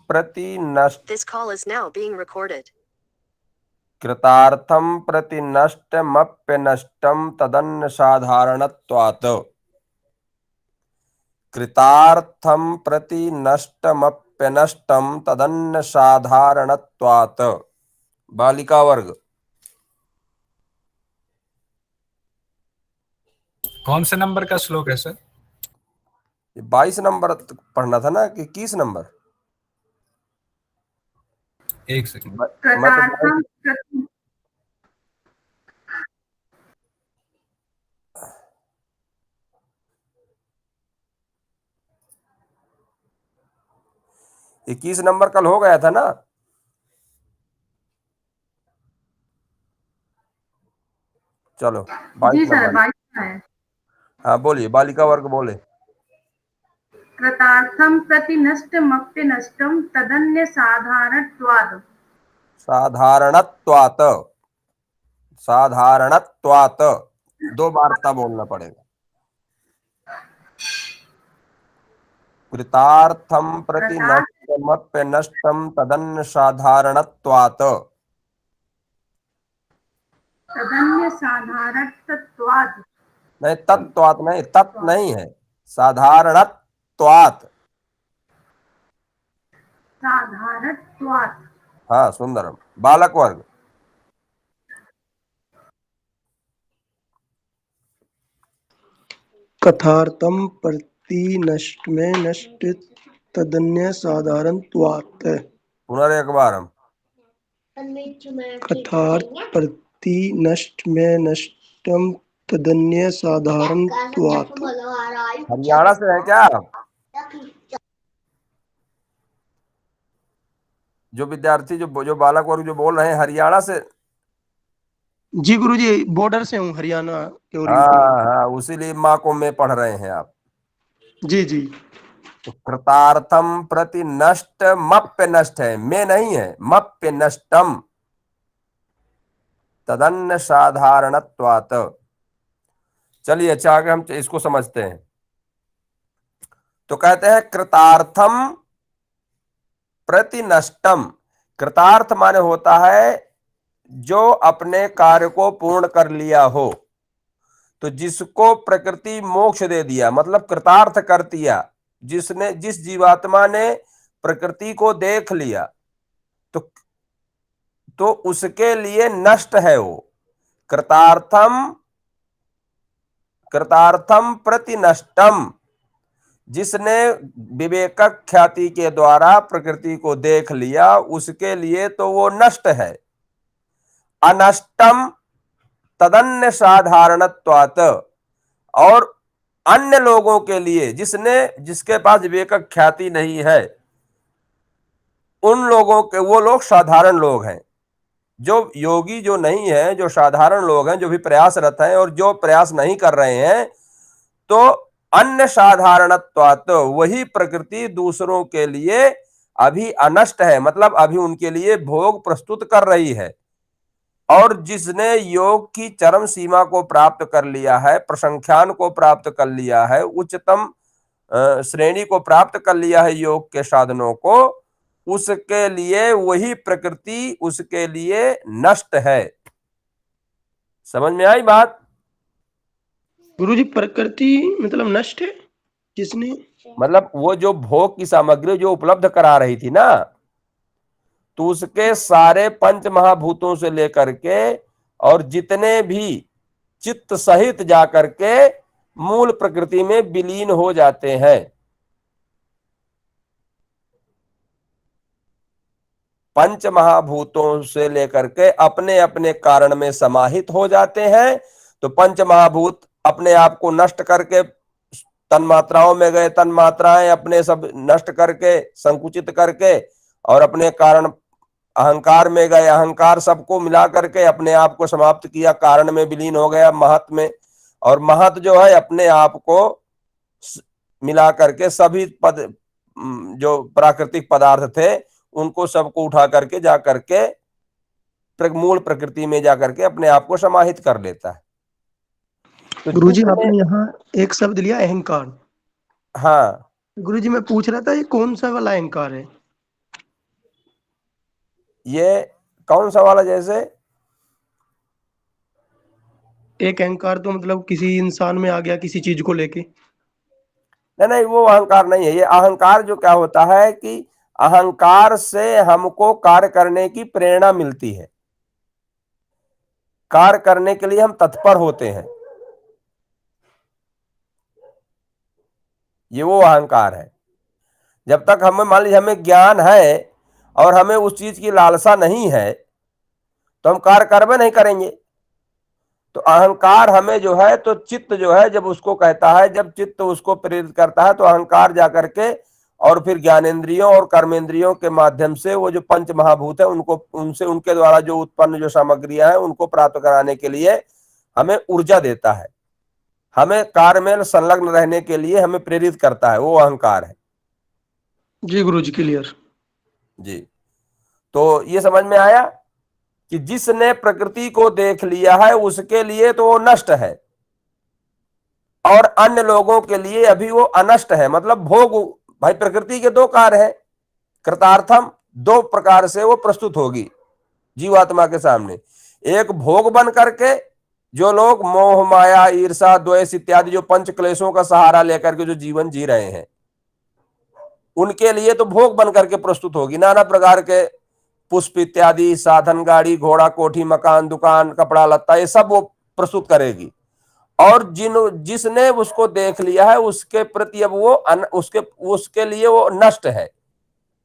प्रति नष्ट This call is now being recorded. कृतार्थं प्रति नष्टमप्यनष्टं तदन्य साधारणत्वात्। कृतार्थं प्रति नष्टमप्यनष्टं तदन्य साधारणत्वात्। बालिका वर्ग। कौन से नंबर का श्लोक है सर? 22 नंबर पढ़ना था ना कि 21 नंबर? एक सेकंड। मैं तो 21 नंबर कल हो गया था ना? चलो 22 नंबर। हाँ बोलिए, बालिका वर्ग बोले। कृतार्थं प्रति नष्टमप्यनष्टं तदन्य साधारणत्वात्। साधारणत्वात्, साधारणत्वात् 2 बार बोलना पड़ेगा। कृतार्थं प्रति नष्टमप्यनष्टं तदन्य साधारणत्वात्। तदन्य साधारणत्वात् नहीं, तत्त्वात् नहीं, तत् नहीं है, साधारणत्वात्। साधारणत्वात्। हाँ सुंदरम। बालक वर्ग। कथार्थम प्रति नष्ट में नष्ट तदन्य साधारणत्वात्। पुनः एक बार हम। कथार्थ प्रति नष्ट में नष्टम तदन्य साधारणत्वात्। हरियाणा से है क्या आप? जो विद्यार्थी जो बालक वर्ग जो बोल रहे हैं हरियाणा से? जी गुरुजी, बॉर्डर से हूँ, हरियाणा के। हाँ हाँ, उसीलिए माँ को मैं पढ़ रहे हैं आप। जी जी। तो कृतार्थम प्रति नष्ट मप्य नष्ट है, में नहीं है, मप्य नष्टम तदन्य साधारणत्वात्। चलिए अच्छा आगे हम इसको समझते हैं। तो कहते हैं कृतार्थम प्रति नष्टम। कृतार्थ माने होता है जो अपने कार्य को पूर्ण कर लिया हो, तो जिसको प्रकृति मोक्ष दे दिया, मतलब कृतार्थ कर दिया, जिसने जिस जीवात्मा ने प्रकृति को देख लिया, तो उसके लिए नष्ट है वो। कृतार्थम प्रति नष्टम, जिसने विवेक ख्याति के द्वारा प्रकृति को देख लिया, उसके लिए तो वो नष्ट है। अनष्टम तदन्य साधारणत्वात्, और अन्य लोगों के लिए जिसके पास विवेक ख्याति नहीं है, उन लोगों के, वो लोग साधारण लोग हैं। जो योगी जो नहीं है, जो साधारण लोग हैं, जो भी प्रयासरत हैं और जो प्रयास नहीं कर रहे हैं, तो अन्य साधारणत्वात्, वही प्रकृति दूसरों के लिए अभी अनष्ट है, मतलब अभी उनके लिए भोग प्रस्तुत कर रही है। और जिसने योग की चरम सीमा को प्राप्त कर लिया है, प्रसंख्यान को प्राप्त कर लिया है, उच्चतम श्रेणी को प्राप्त कर लिया है योग के साधनों को, उसके लिए वही प्रकृति उसके लिए नष्ट है। समझ में आई बात? गुरुजी, प्रकृति मतलब नष्ट है, जिसने, मतलब वो जो भोग की सामग्री जो उपलब्ध करा रही थी ना, तो उसके सारे पंच महाभूतों से लेकर के और जितने भी चित्त सहित जाकर के मूल प्रकृति में विलीन हो जाते हैं। पंच महाभूतों से लेकर के अपने अपने कारण में समाहित हो जाते हैं। तो पंच महाभूत अपने आप को नष्ट करके तन्मात्राओं में गए, तन्मात्राएं अपने सब नष्ट करके संकुचित करके, और अपने कारण अहंकार में गए, अहंकार सबको मिला करके अपने आप को समाप्त किया, कारण में विलीन हो गया महत में। और महत जो है अपने आप को मिला करके सभी पद जो प्राकृतिक पदार्थ थे उनको सबको उठा करके जा करके मूल प्रकृति में जाकर के अपने आप को समाहित कर लेता है। तो गुरुजी आपने यहाँ एक शब्द लिया, अहंकार। हाँ गुरुजी मैं पूछ रहा था, ये कौन सा वाला अहंकार है? ये कौन सा वाला? जैसे एक अहंकार तो मतलब किसी इंसान में आ गया किसी चीज को लेके। नहीं नहीं, वो अहंकार नहीं है। ये अहंकार जो क्या होता है कि अहंकार से हमको कार्य करने की प्रेरणा मिलती है, कार्य करने के लिए हम तत्पर होते हैं, ये वो अहंकार है। जब तक हमें, मान लीजिए हमें ज्ञान है और हमें उस चीज की लालसा नहीं है तो हम कार्य करबे नहीं करेंगे। तो अहंकार हमें जो है, तो चित्त जो है जब उसको कहता है, जब चित्त उसको प्रेरित करता है तो अहंकार जाकर के और फिर ज्ञानेंद्रियों और कर्मेंद्रियों के माध्यम से वो जो पंच महाभूत है उनको, उनसे, उनके द्वारा जो उत्पन्न जो सामग्रियां हैं उनको प्राप्त कराने के लिए हमें ऊर्जा देता है, हमें कार्य में संलग्न रहने के लिए हमें प्रेरित करता है, वो अहंकार है। जी गुरु जी, क्लियर। जी, तो ये समझ में आया कि जिसने प्रकृति को देख लिया है उसके लिए तो वो नष्ट है, और अन्य लोगों के लिए अभी वो अनष्ट है। मतलब भोग, भाई प्रकृति के दो कार्य है, कृतार्थम दो प्रकार से वो प्रस्तुत होगी जीवात्मा के सामने। एक भोग बन करके, जो लोग मोह माया ईर्षा द्वेष इत्यादि जो पंच क्लेशों का सहारा लेकर के जो जीवन जी रहे हैं, उनके लिए तो भोग बन करके प्रस्तुत होगी, नाना प्रकार के पुष्प इत्यादि साधन, गाड़ी घोड़ा कोठी मकान दुकान कपड़ा लत्ता, ये सब वो प्रस्तुत करेगी। और जिसने उसको देख लिया है उसके प्रति अब वो उसके लिए वो नष्ट है,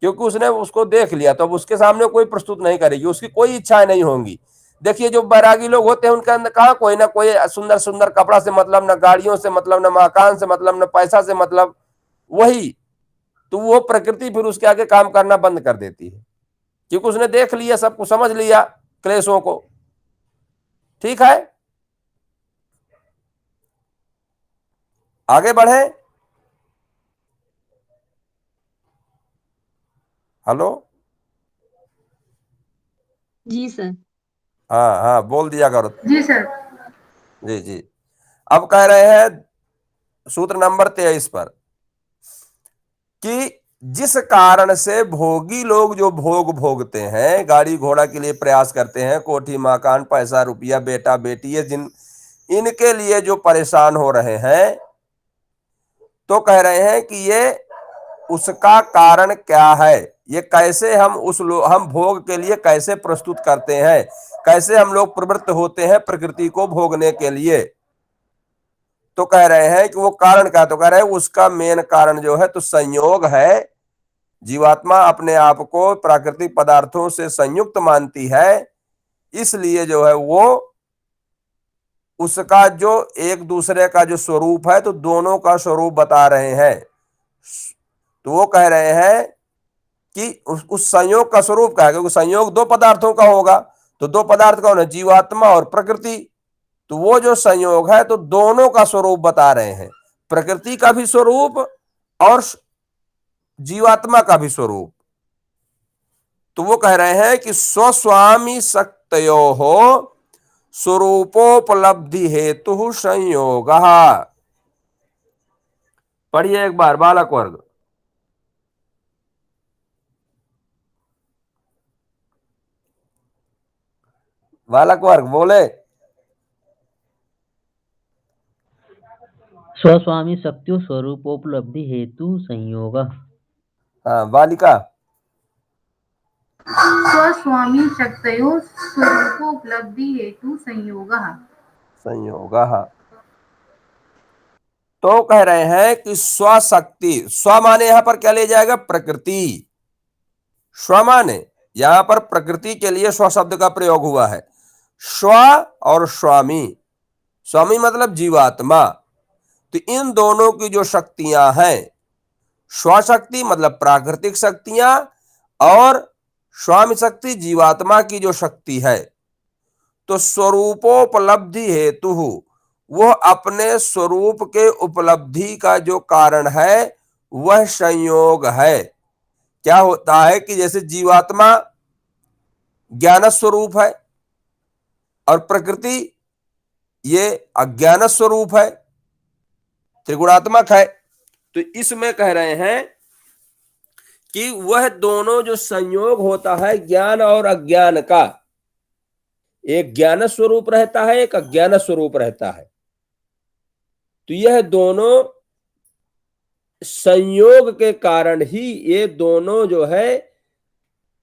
क्योंकि उसने उसको देख लिया तो अब उसके सामने कोई प्रस्तुत नहीं करेगी, उसकी कोई इच्छाएं नहीं होंगी। देखिए जो बैरागी लोग होते हैं उनके अंदर कहाँ कोई ना कोई सुंदर सुंदर कपड़ा से मतलब, न गाड़ियों से मतलब, न मकान से मतलब, न पैसा से मतलब, वही तो वो प्रकृति फिर उसके आगे काम करना बंद कर देती है, क्योंकि उसने देख लिया, सब कुछ समझ लिया क्लेशों को। ठीक है, आगे बढ़े। हेलो, जी सर। हाँ हाँ, बोल दिया करो। जी सर। जी जी, अब कह रहे हैं सूत्र नंबर 23 पर कि जिस कारण से भोगी लोग जो भोग भोगते हैं, गाड़ी घोड़ा के लिए प्रयास करते हैं, कोठी मकान पैसा रुपया बेटा बेटी, ये जिन इनके लिए जो परेशान हो रहे हैं, तो कह रहे हैं कि ये उसका कारण क्या है, ये कैसे हम हम भोग के लिए कैसे प्रस्तुत करते हैं, कैसे हम लोग प्रवृत्त होते हैं प्रकृति को भोगने के लिए। तो कह रहे हैं कि वो कारण क्या, तो कह रहे हैं उसका मेन कारण जो है तो संयोग है। जीवात्मा अपने आप को प्राकृतिक पदार्थों से संयुक्त मानती है, इसलिए जो है वो उसका जो एक दूसरे का जो स्वरूप है तो दोनों का स्वरूप बता रहे हैं। तो वो कह रहे हैं कि उस संयोग का स्वरूप क्या है, क्योंकि संयोग दो पदार्थों का होगा, तो दो पदार्थ कौन है, जीवात्मा और प्रकृति। तो वो जो संयोग है तो दोनों का स्वरूप बता रहे हैं, प्रकृति का भी स्वरूप और जीवात्मा का भी स्वरूप। तो वो कह रहे हैं कि स्वस्वामी शक्तयो हो स्वरूपोपलब्धि हेतु संयोग। पढ़िए एक बार बालक वर्ग। बालक वर्ग बोले। स्वस्वामी शक्तियों स्वरूपोपलब्धि हेतु संयोग। हाँ, बालिका। स्वस्वामी शक्तयो स्वरूपोपलब्धि हेतु संयोगः। संयोग। तो कह रहे हैं कि स्वशक्ति, स्व माने यहां पर क्या ले जाएगा, प्रकृति। स्व माने यहां पर प्रकृति के लिए स्व शब्द का प्रयोग हुआ है। स्व और स्वामी, स्वामी मतलब जीवात्मा। तो इन दोनों की जो शक्तियां हैं, स्वशक्ति मतलब प्राकृतिक शक्तियां और स्वामी शक्ति जीवात्मा की जो शक्ति है, तो स्वरूपोपलब्धि हेतु वह अपने स्वरूप के उपलब्धि का जो कारण है वह संयोग है। क्या होता है कि जैसे जीवात्मा ज्ञान स्वरूप है और प्रकृति ये अज्ञान स्वरूप है, त्रिगुणात्मक है। तो इसमें कह रहे हैं कि वह दोनों जो संयोग होता है ज्ञान और अज्ञान का, एक ज्ञान स्वरूप रहता है, एक अज्ञान स्वरूप रहता है। तो यह दोनों संयोग के कारण ही ये दोनों जो है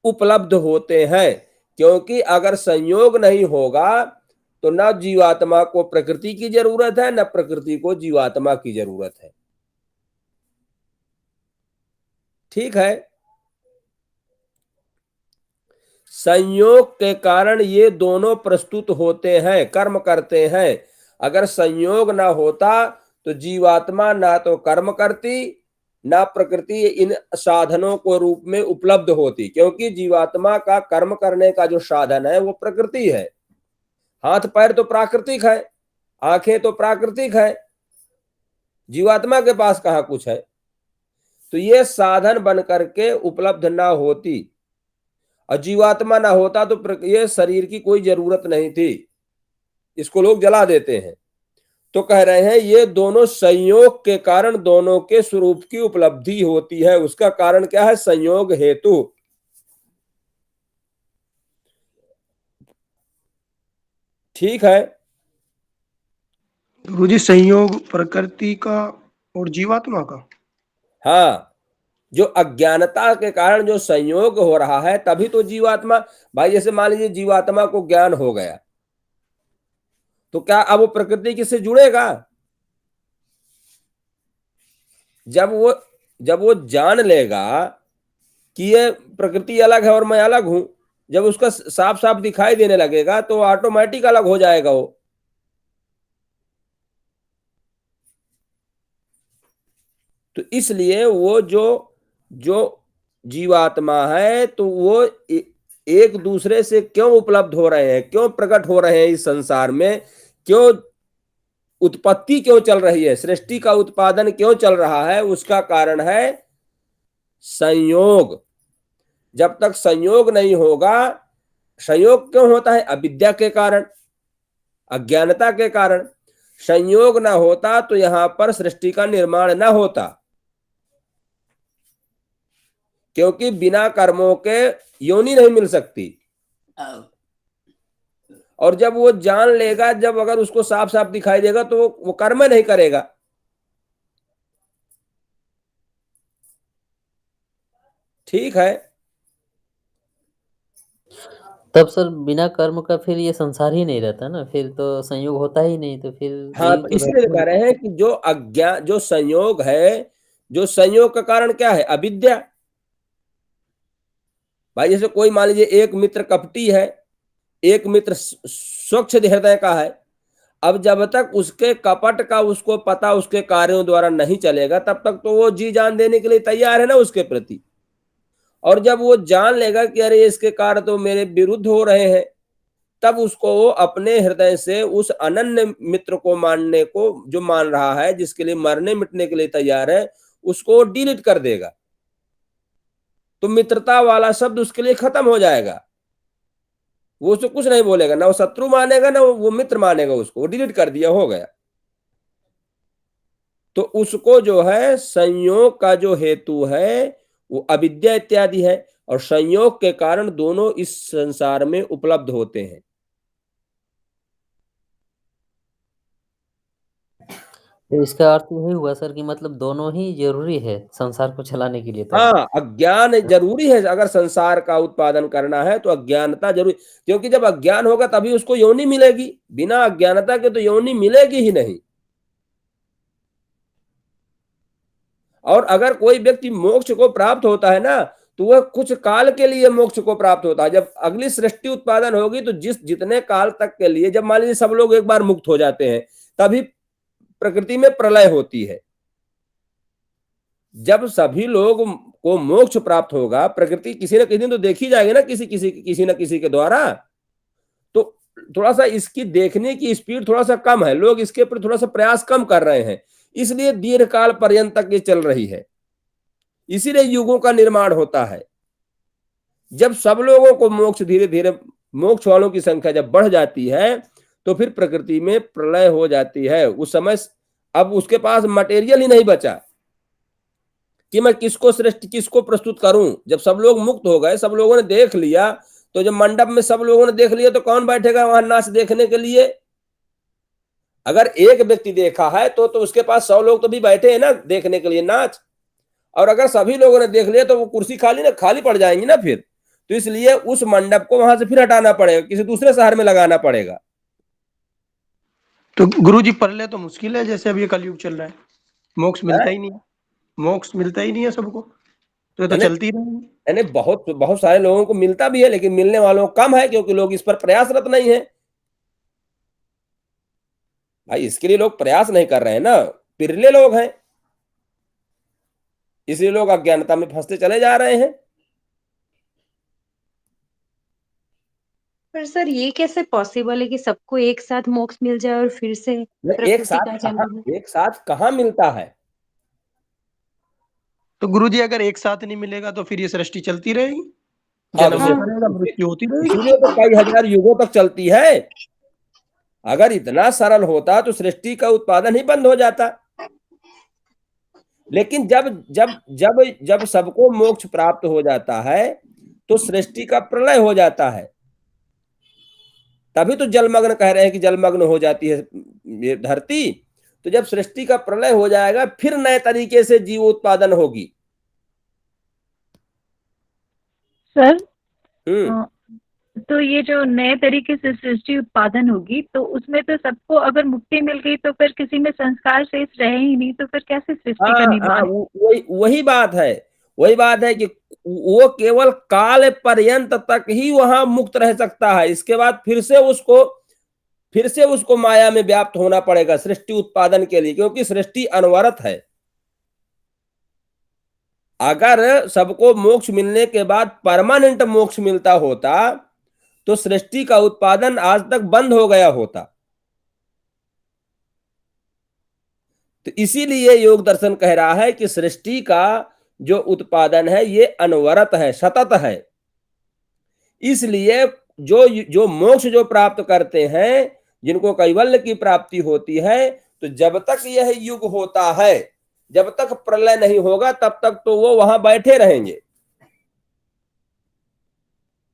उपलब्ध होते हैं। क्योंकि अगर संयोग नहीं होगा तो न जीवात्मा को प्रकृति की जरूरत है, न प्रकृति को जीवात्मा की जरूरत है। ठीक है। संयोग के कारण ये दोनों प्रस्तुत होते हैं, कर्म करते हैं। अगर संयोग ना होता तो जीवात्मा ना तो कर्म करती, ना प्रकृति इन साधनों को रूप में उपलब्ध होती। क्योंकि जीवात्मा का कर्म करने का जो साधन है वो प्रकृति है। हाथ पैर तो प्राकृतिक है, आंखें तो प्राकृतिक है, जीवात्मा के पास कहाँ कुछ है। तो ये साधन बन करके उपलब्ध ना होती और जीवात्मा ना होता तो ये शरीर की कोई जरूरत नहीं थी। इसको लोग जला देते हैं। तो कह रहे हैं ये दोनों संयोग के कारण दोनों के स्वरूप की उपलब्धि होती है। उसका कारण क्या है? संयोग हेतु। ठीक है। गुरुजी संयोग प्रकृति का और जीवात्मा का। हाँ, जो अज्ञानता के कारण जो संयोग हो रहा है तभी तो जीवात्मा, भाई जैसे मान लीजिए जीवात्मा को ज्ञान हो गया तो क्या अब वो प्रकृति किससे जुड़ेगा? जब वो जान लेगा कि ये प्रकृति अलग है और मैं अलग हूं, जब उसका साफ साफ दिखाई देने लगेगा तो ऑटोमेटिक अलग हो जाएगा वो। तो इसलिए वो जो जीवात्मा है तो वो एक दूसरे से क्यों उपलब्ध हो रहे हैं, क्यों प्रकट हो रहे हैं इस संसार में, क्यों उत्पत्ति क्यों चल रही है, सृष्टि का उत्पादन क्यों चल रहा है, उसका कारण है संयोग। जब तक संयोग नहीं होगा, संयोग क्यों होता है? अविद्या के कारण, अज्ञानता के कारण। संयोग ना होता तो यहां पर सृष्टि का निर्माण ना होता। क्योंकि बिना कर्मों के योनि नहीं मिल सकती। और जब वो जान लेगा, जब अगर उसको साफ साफ दिखाई देगा तो वो कर्म नहीं करेगा। ठीक है। तब सर बिना कर्म का फिर ये संसार ही नहीं रहता ना, फिर तो संयोग होता ही नहीं, तो फिर हाँ, जीव तो तो इसलिए रहते कह रहे हैं कि जो संयोग है, जो संयोग का कारण क्या है? अविद्या। भाई जैसे कोई मान लीजिए एक मित्र कपटी है, एक मित्र स्वच्छ हृदय का है। अब जब तक उसके कपट का उसको पता उसके कार्यों द्वारा नहीं चलेगा तब तक तो वो जी जान देने के लिए तैयार है ना उसके प्रति। और जब वो जान लेगा कि अरे इसके कार्य तो मेरे विरुद्ध हो रहे हैं, तब उसको वो अपने हृदय से उस अनन्य मित्र को मानने को, जो मान रहा है, जिसके लिए मरने मिटने के लिए तैयार है, उसको डिलीट कर देगा। तो मित्रता वाला शब्द उसके लिए खत्म हो जाएगा। वो उसको कुछ नहीं बोलेगा, ना वो शत्रु मानेगा ना वो मित्र मानेगा उसको, वो डिलीट कर दिया, हो गया। तो उसको जो है संयोग का जो हेतु है वो अविद्या इत्यादि है, और संयोग के कारण दोनों इस संसार में उपलब्ध होते हैं। तो इसका अर्थ यही हुआ सर कि मतलब दोनों ही जरूरी है संसार को चलाने के लिए। तब हाँ, अज्ञान जरूरी है। अगर संसार का उत्पादन करना है तो अज्ञानता जरूरी, क्योंकि जब अज्ञान होगा तभी उसको योनि मिलेगी। बिना अज्ञानता के तो योनि मिलेगी ही नहीं। और अगर कोई व्यक्ति मोक्ष को प्राप्त होता है ना, तो वह कुछ काल के लिए मोक्ष को प्राप्त होता है। जब अगली सृष्टि उत्पादन होगी तो जितने काल तक के लिए, जब मान लीजिए सब लोग एक बार मुक्त हो जाते हैं, तभी प्रकृति में प्रलय होती है। जब सभी लोग को मोक्ष प्राप्त होगा, प्रकृति किसी न किसी दिन तो देखी जाएगी ना, किसी न किसी के द्वारा। तो थोड़ा सा इसकी देखने की स्पीड थोड़ा सा कम है, लोग इसके ऊपर थोड़ा सा प्रयास कम कर रहे हैं, इसलिए दीर्घ काल पर्यंत तक ये चल रही है। इसीलिए युगों का निर्माण होता है। जब सब लोगों को मोक्ष, धीरे धीरे मोक्ष वालों की संख्या जब बढ़ जाती है तो फिर प्रकृति में प्रलय हो जाती है। उस समय अब उसके पास मटेरियल ही नहीं बचा। कि मैं किसको श्रेष्ठ किसको प्रस्तुत करूं। जब सब लोग मुक्त हो गए, सब लोगों ने देख लिया, तो जब मंडप में सब लोगों ने देख लिया तो कौन बैठेगा वहां नाच देखने के लिए? अगर एक व्यक्ति देखा है तो उसके पास 100 लोग तो भी बैठे हैं ना देखने के लिए नाच। और अगर सभी लोगों ने देख लिया तो वो कुर्सी खाली पड़ जाएंगी ना फिर। तो इसलिए उस मंडप को वहां से फिर हटाना पड़ेगा, किसी दूसरे शहर में लगाना पड़ेगा। तो गुरुजी परलय तो मुश्किल है, जैसे अब ये कलयुग चल रहा है, मोक्ष मिलता ही नहीं है, मोक्ष मिलता ही नहीं है सबको, तो ये तो यानी चलती रहेगी। यानी बहुत बहुत सारे लोगों को मिलता भी है, लेकिन मिलने वालों को कम है, क्योंकि लोग इस पर प्रयासरत नहीं है। भाई इसके लिए लोग प्रयास नहीं कर रहे हैं ना, पिरले लोग हैं, इसलिए लोग अज्ञानता में फंसते चले जा रहे हैं। पर सर ये कैसे पॉसिबल है कि सबको एक साथ मोक्ष मिल जाए और फिर से एक प्रकृति का जन्म हो? एक साथ कहाँ मिलता है? तो गुरुजी अगर एक साथ नहीं मिलेगा तो फिर ये सृष्टि चलती रहेगी, हाँ, जन्म होता रहेगा, मृत्यु होती रहेगी। इसीलिए तो कई हजार युगों तक चलती है। अगर इतना सरल होता तो सृष्टि का उत्पादन ही बंद हो जाता। लेकिन जब जब जब जब सबको मोक्ष प्राप्त हो जाता है तो सृष्टि का प्रलय हो जाता है। तभी तो जलमग्न कह रहे हैं कि जलमग्न हो जाती है ये धरती। तो जब सृष्टि का प्रलय हो जाएगा फिर नए तरीके से जीव उत्पादन होगी। सर हम्म तो ये जो नए तरीके से सृष्टि उत्पादन होगी तो उसमें तो सबको अगर मुक्ति मिल गई तो फिर किसी में संस्कार शेष रहे ही नहीं, तो फिर कैसे सृष्टि का निर्माण? वही बात है कि वो केवल काल पर्यंत तक ही वहां मुक्त रह सकता है। इसके बाद फिर से उसको माया में व्याप्त होना पड़ेगा सृष्टि उत्पादन के लिए, क्योंकि सृष्टि अनवरत है। अगर सबको मोक्ष मिलने के बाद परमानेंट मोक्ष मिलता होता तो सृष्टि का उत्पादन आज तक बंद हो गया होता। तो इसीलिए योग दर्शन कह रहा है कि सृष्टि का जो उत्पादन है ये अनवरत है, सतत है। इसलिए जो मोक्ष जो प्राप्त करते हैं, जिनको कैवल्य की प्राप्ति होती है, तो जब तक यह युग होता है, जब तक प्रलय नहीं होगा तब तक तो वो वहां बैठे रहेंगे।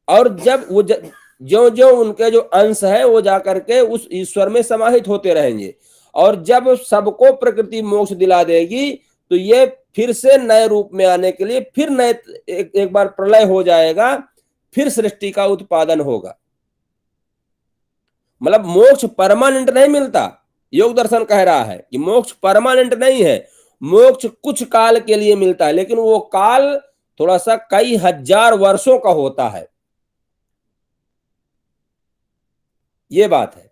और जब वो जो जो उनके जो अंश है वो जाकर के उस ईश्वर में समाहित होते रहेंगे। और जब सबको प्रकृति मोक्ष दिला देगी तो ये फिर से नए रूप में आने के लिए फिर नए एक बार प्रलय हो जाएगा, फिर सृष्टि का उत्पादन होगा। मतलब मोक्ष परमानेंट नहीं मिलता। योग दर्शन कह रहा है कि मोक्ष परमानेंट नहीं है, मोक्ष कुछ काल के लिए मिलता है, लेकिन वो काल थोड़ा सा कई हजार वर्षों का होता है। ये बात है।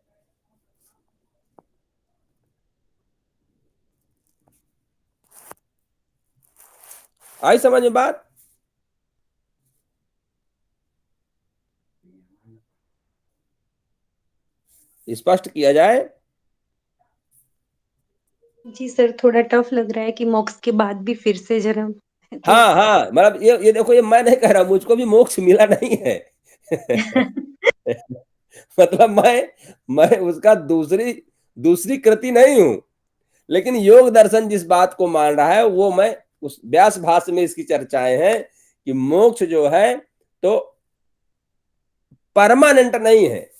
आई समझ में बात? स्पष्ट किया जाए? जी सर, थोड़ा टफ लग रहा है कि मोक्ष के बाद भी फिर से जन्म। तो हाँ, मतलब ये देखो, ये मैं नहीं कह रहा, मुझको भी मोक्ष मिला नहीं है। मतलब मैं उसका दूसरी कृति नहीं हूं। लेकिन योग दर्शन जिस बात को मान रहा है वो मैं उस व्यास भाष्य में इसकी चर्चाएं हैं कि मोक्ष जो है तो परमानेंट नहीं है,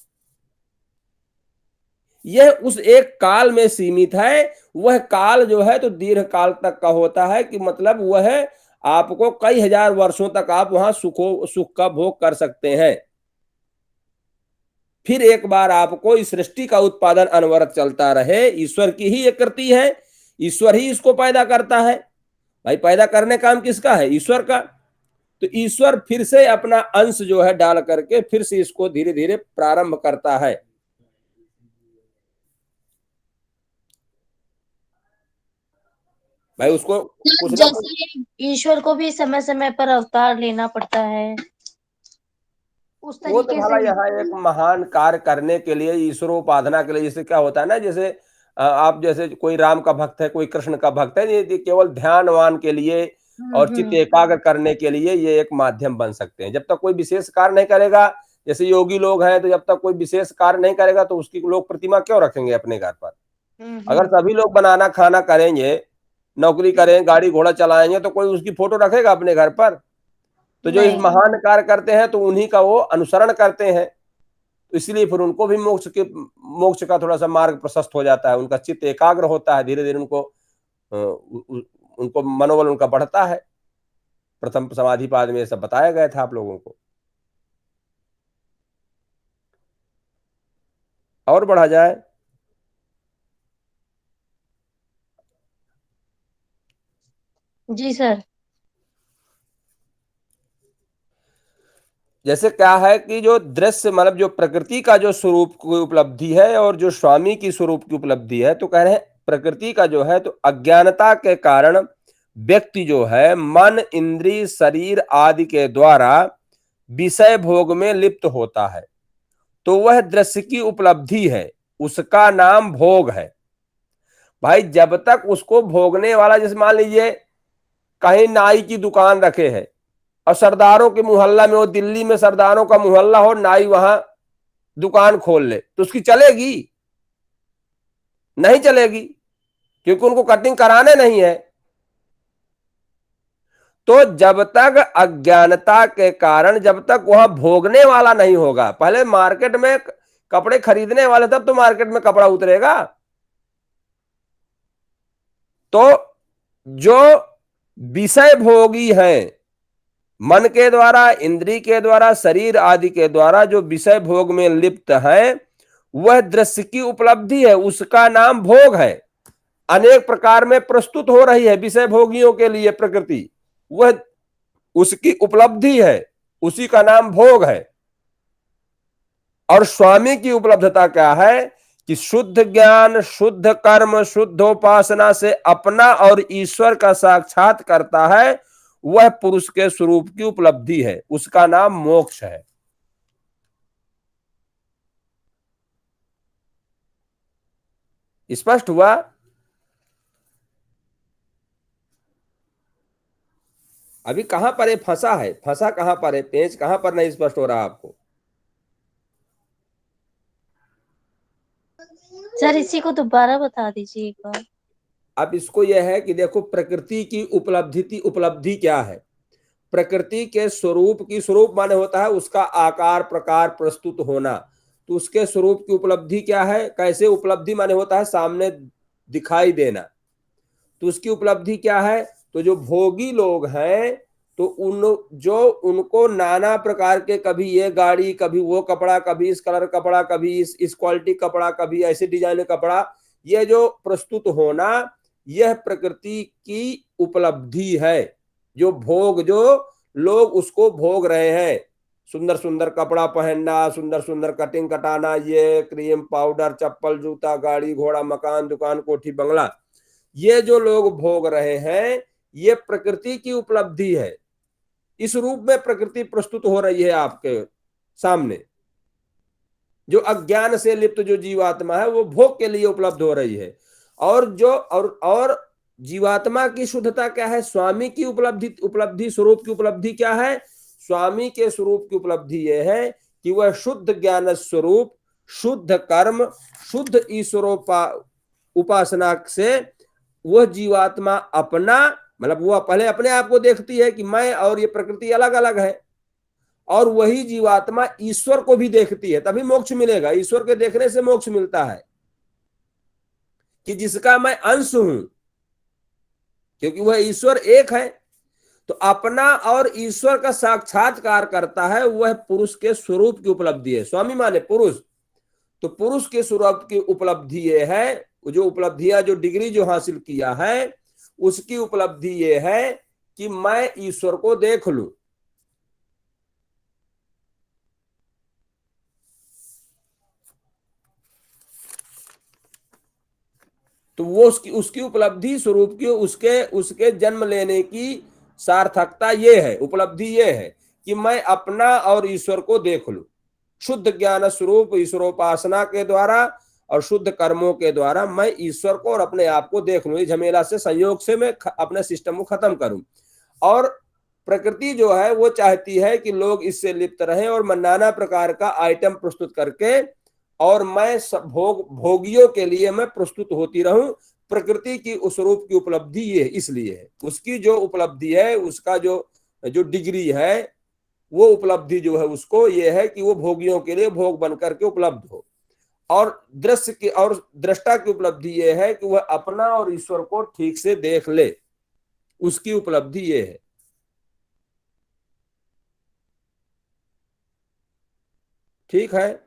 यह उस एक काल में सीमित है। वह काल जो है तो दीर्घ काल तक का होता है, कि मतलब वह आपको कई हजार वर्षों तक आप वहां सुख का भोग कर सकते हैं। फिर एक बार आपको इस सृष्टि का उत्पादन अनवरत चलता रहे। ईश्वर की ही एक कृति है, ईश्वर ही इसको पैदा करता है। भाई पैदा करने काम किसका है? ईश्वर का। तो ईश्वर फिर से अपना अंश जो है डाल करके फिर से इसको धीरे धीरे प्रारंभ करता है। भाई उसको कुछ ना कुछ, जैसे ईश्वर को भी समय समय पर अवतार लेना पड़ता है, उस वो तो तरीके भला से यहाँ एक महान कार्य करने के लिए, ईश्वरोपासना के लिए, जैसे क्या होता है ना, जैसे आप जैसे कोई राम का भक्त है, कोई कृष्ण का भक्त है, ये केवल ध्यानवान के लिए और चित्त एकाग्र करने के लिए ये एक माध्यम बन सकते हैं। जब तक कोई विशेष कार्य नहीं करेगा, जैसे योगी लोग हैं, तो जब तक कोई विशेष कार्य नहीं करेगा तो उसकी लोग प्रतिमा क्यों रखेंगे अपने घर पर? अगर सभी लोग बनाना खाना करेंगे नौकरी करें, गाड़ी घोड़ा चलाएंगे, तो कोई उसकी फोटो रखेगा अपने घर पर? तो जो इस नहीं। महान कार्य करते हैं तो उन्हीं का वो अनुसरण करते हैं, तो इसलिए फिर उनको भी मोक्ष का थोड़ा सा मार्ग प्रशस्त हो जाता है, उनका चित्त एकाग्र होता है, धीरे धीरे उनको मनोबल उनका बढ़ता है। प्रथम समाधि पाद में सब बताया गया था आप लोगों को। और बढ़ा जाए। जी सर। जैसे क्या है कि जो दृश्य मतलब जो प्रकृति का जो स्वरूप की उपलब्धि है और जो स्वामी की स्वरूप की उपलब्धि है, तो कह रहे हैं प्रकृति का जो है तो अज्ञानता के कारण व्यक्ति जो है मन, इंद्रिय, शरीर आदि के द्वारा विषय भोग में लिप्त होता है, तो वह दृश्य की उपलब्धि है, उसका नाम भोग है। भाई जब तक उसको भोगने वाला, जैसे मान लीजिए कहीं नाई की दुकान रखे है और सरदारों के मोहल्ला में, वो दिल्ली में सरदारों का मोहल्ला हो, नाई वहां दुकान खोल ले, तो उसकी चलेगी? नहीं चलेगी, क्योंकि उनको कटिंग कराने नहीं है। तो जब तक अज्ञानता के कारण, जब तक वहां भोगने वाला नहीं होगा, पहले मार्केट में कपड़े खरीदने वाले, तब तो मार्केट में कपड़ा उतरेगा। तो जो विषय भोगी है, मन के द्वारा, इंद्रिय के द्वारा, शरीर आदि के द्वारा जो विषय भोग में लिप्त है, वह दृश्य की उपलब्धि है, उसका नाम भोग है। अनेक प्रकार में प्रस्तुत हो रही है विषय भोगियों के लिए प्रकृति, वह उसकी उपलब्धि है, उसी का नाम भोग है। और स्वामी की उपलब्धता क्या है कि शुद्ध ज्ञान, शुद्ध कर्म, शुद्धोपासना से अपना और ईश्वर का साक्षात करता है, वह पुरुष के स्वरूप की उपलब्धि है, उसका नाम मोक्ष है। स्पष्ट हुआ? अभी कहां पर है फंसा है? फंसा कहां पर है? पेज कहां पर नहीं स्पष्ट हो रहा आपको? सर इसी को दोबारा बता दीजिए एक बार। अब इसको यह है कि देखो प्रकृति की उपलब्धि क्या है? प्रकृति के स्वरूप की, स्वरूप माने होता है उसका आकार प्रकार प्रस्तुत होना, तो उसके स्वरूप की उपलब्धि क्या है? कैसे उपलब्धि माने होता है सामने दिखाई देना, तो उसकी उपलब्धि क्या है? तो जो भोगी लोग हैं, तो उनको नाना प्रकार के, कभी ये गाड़ी, कभी वो कपड़ा, कभी इस कलर कपड़ा, कभी इस क्वालिटी कपड़ा, कभी ऐसे डिजाइन कपड़ा, ये जो प्रस्तुत होना, यह प्रकृति की उपलब्धि है। जो भोग, जो लोग उसको भोग रहे हैं, सुंदर सुंदर कपड़ा पहनना, सुंदर सुंदर कटिंग कटाना, ये क्रीम पाउडर, चप्पल, जूता, गाड़ी घोड़ा, मकान दुकान, कोठी बंगला, ये जो लोग भोग रहे हैं, ये प्रकृति की उपलब्धि है। इस रूप में प्रकृति प्रस्तुत हो रही है आपके सामने। जो अज्ञान से लिप्त जो जीवात्मा है, वो भोग के लिए उपलब्ध हो रही है। और जीवात्मा की शुद्धता क्या है? स्वामी की उपलब्धि स्वरूप की उपलब्धि क्या है? स्वामी के स्वरूप की उपलब्धि यह है कि वह शुद्ध ज्ञान स्वरूप, शुद्ध कर्म, शुद्ध ईश्वर उपासना से वह जीवात्मा अपना, मतलब वह पहले अपने आप को देखती है कि मैं और ये प्रकृति अलग अलग है, और वही जीवात्मा ईश्वर को भी देखती है, तभी मोक्ष मिलेगा। ईश्वर के देखने से मोक्ष मिलता है, कि जिसका मैं अंश हूं, क्योंकि वह ईश्वर एक है। तो अपना और ईश्वर का साक्षात्कार करता है, वह पुरुष के स्वरूप की उपलब्धि है। स्वामी माने पुरुष, तो पुरुष के स्वरूप की उपलब्धि ये है, जो उपलब्धियां, जो डिग्री जो हासिल किया है, उसकी उपलब्धि ये है कि मैं ईश्वर को देख लूं। तो वो उसकी उपलब्धि स्वरूप की, उसके जन्म लेने की सार्थकता ये है, उपलब्धि ये है कि मैं अपना और ईश्वर को देख लूं। शुद्ध ज्ञान स्वरूप ईश्वरोपासना के द्वारा और शुद्ध कर्मों के द्वारा मैं ईश्वर को और अपने आप को देख लूं। इस झमेला से, संयोग से मैं अपने सिस्टम को खत्म करूं। और प्रकृति जो है वो चाहती है कि लोग इससे लिप्त रहें और मैं नाना प्रकार का आइटम प्रस्तुत करके, और मैं भोगियों के लिए मैं प्रस्तुत होती रहूं, प्रकृति की उस रूप की उपलब्धि ये इसलिए है, उसकी जो उपलब्धि है, उसका जो जो डिग्री है, वो उपलब्धि जो है उसको ये है कि वो भोगियों के लिए भोग बनकर के उपलब्ध हो। और दृश्य की और दृष्टा की उपलब्धि ये है कि वह अपना और ईश्वर को ठीक से देख ले, उसकी उपलब्धि ये है। ठीक है।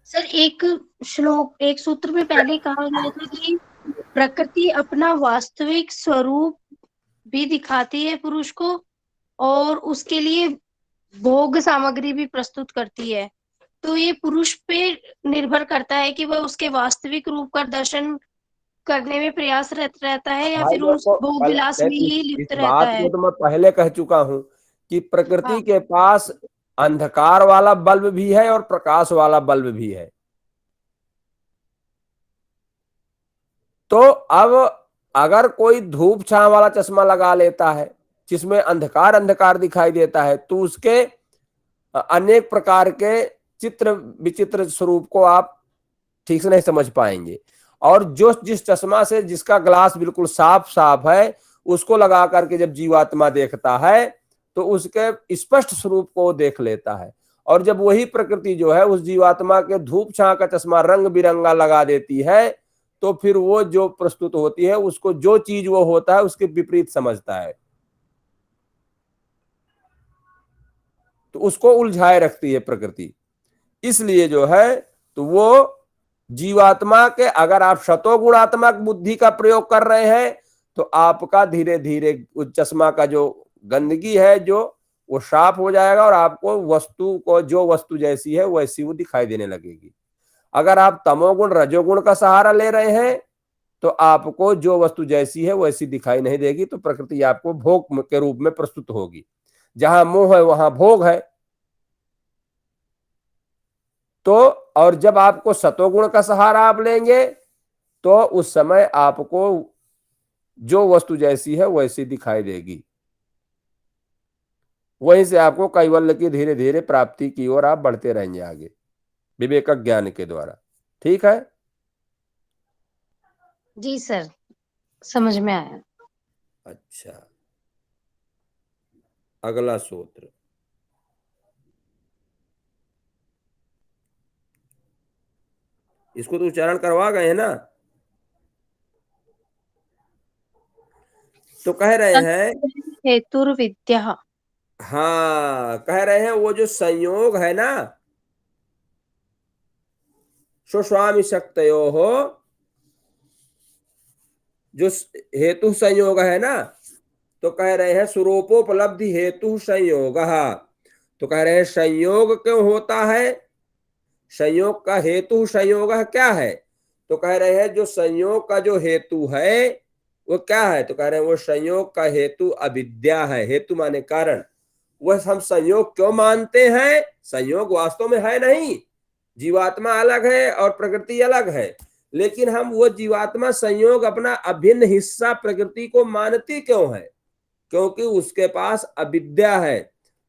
सर एक श्लोक, एक सूत्र में पहले कहा गया था कि प्रकृति अपना वास्तविक स्वरूप भी दिखाती है पुरुष को और उसके लिए भोग सामग्री भी प्रस्तुत करती है। तो ये पुरुष पे निर्भर करता है कि वह उसके वास्तविक रूप का दर्शन करने में प्रयास रहता है या भाई फिर उस देखो, भोग विलास में ही इस लिप्त रहता बात है। को तो मैं पहले कह चुका हूं कि प्रकृति हाँ। के पास अंधकार वाला बल्ब भी है और प्रकाश वाला बल्ब भी है। तो अब अगर कोई धूप छांव वाला चश्मा लगा लेता है जिसमें अंधकार अंधकार दिखाई देता है, तो उसके अनेक प्रकार के चित्र विचित्र स्वरूप को आप ठीक से नहीं समझ पाएंगे। और जो जिस चश्मा से जिसका ग्लास बिल्कुल साफ साफ है, उसको लगा करके जब जीवात्मा देखता है तो उसके स्पष्ट स्वरूप को देख लेता है। और जब वही प्रकृति जो है उस जीवात्मा के धूप छां का चश्मा रंग बिरंगा लगा देती है, तो फिर वो जो प्रस्तुत होती है उसको जो चीज वो होता है उसके विपरीत समझता है, तो उसको उलझाए रखती है प्रकृति। इसलिए जो है तो वो जीवात्मा के, अगर आप शतोगुणात्मक बुद्धि का प्रयोग कर रहे हैं तो आपका धीरे धीरे उस चश्मा का जो गंदगी है जो वो साफ हो जाएगा और आपको वस्तु को जो वस्तु जैसी है वैसी वो दिखाई देने लगेगी। अगर आप तमोगुण रजोगुण का सहारा ले रहे हैं तो आपको जो वस्तु जैसी है वैसी दिखाई नहीं देगी, तो प्रकृति आपको भोग के रूप में प्रस्तुत होगी। जहां मोह है वहां भोग है। तो और जब आपको सतोगुण का सहारा आप लेंगे तो उस समय आपको जो वस्तु जैसी है वैसी दिखाई देगी। वहीं से आपको कैवल्य की धीरे धीरे प्राप्ति की ओर आप बढ़ते रहेंगे आगे विवेक ज्ञान के द्वारा। ठीक है। जी सर, समझ में आया। अच्छा, अगला सूत्र। इसको तो उच्चारण करवा गए हैं ना। तो कह रहे हैं हेतुर्विद्या। हाँ, कह रहे हैं वो जो संयोग है ना, स्वस्वामी शक्तयो हो, जो हेतु संयोग है ना, तो कह रहे हैं स्वरूपोपलब्धि हेतु संयोग। तो कह रहे हैं संयोग क्यों होता है, संयोग का हेतु संयोग क्या है। तो कह रहे हैं जो संयोग का जो हेतु है वो क्या है, तो कह रहे हैं वो संयोग का हेतु अविद्या है। हेतु माने कारण। वह हम संयोग क्यों मानते हैं, संयोग वास्तव में है नहीं, जीवात्मा अलग है और प्रकृति अलग है, लेकिन हम वो जीवात्मा संयोग अपना अभिन्न हिस्सा प्रकृति को मानती क्यों है, क्योंकि उसके पास अविद्या है।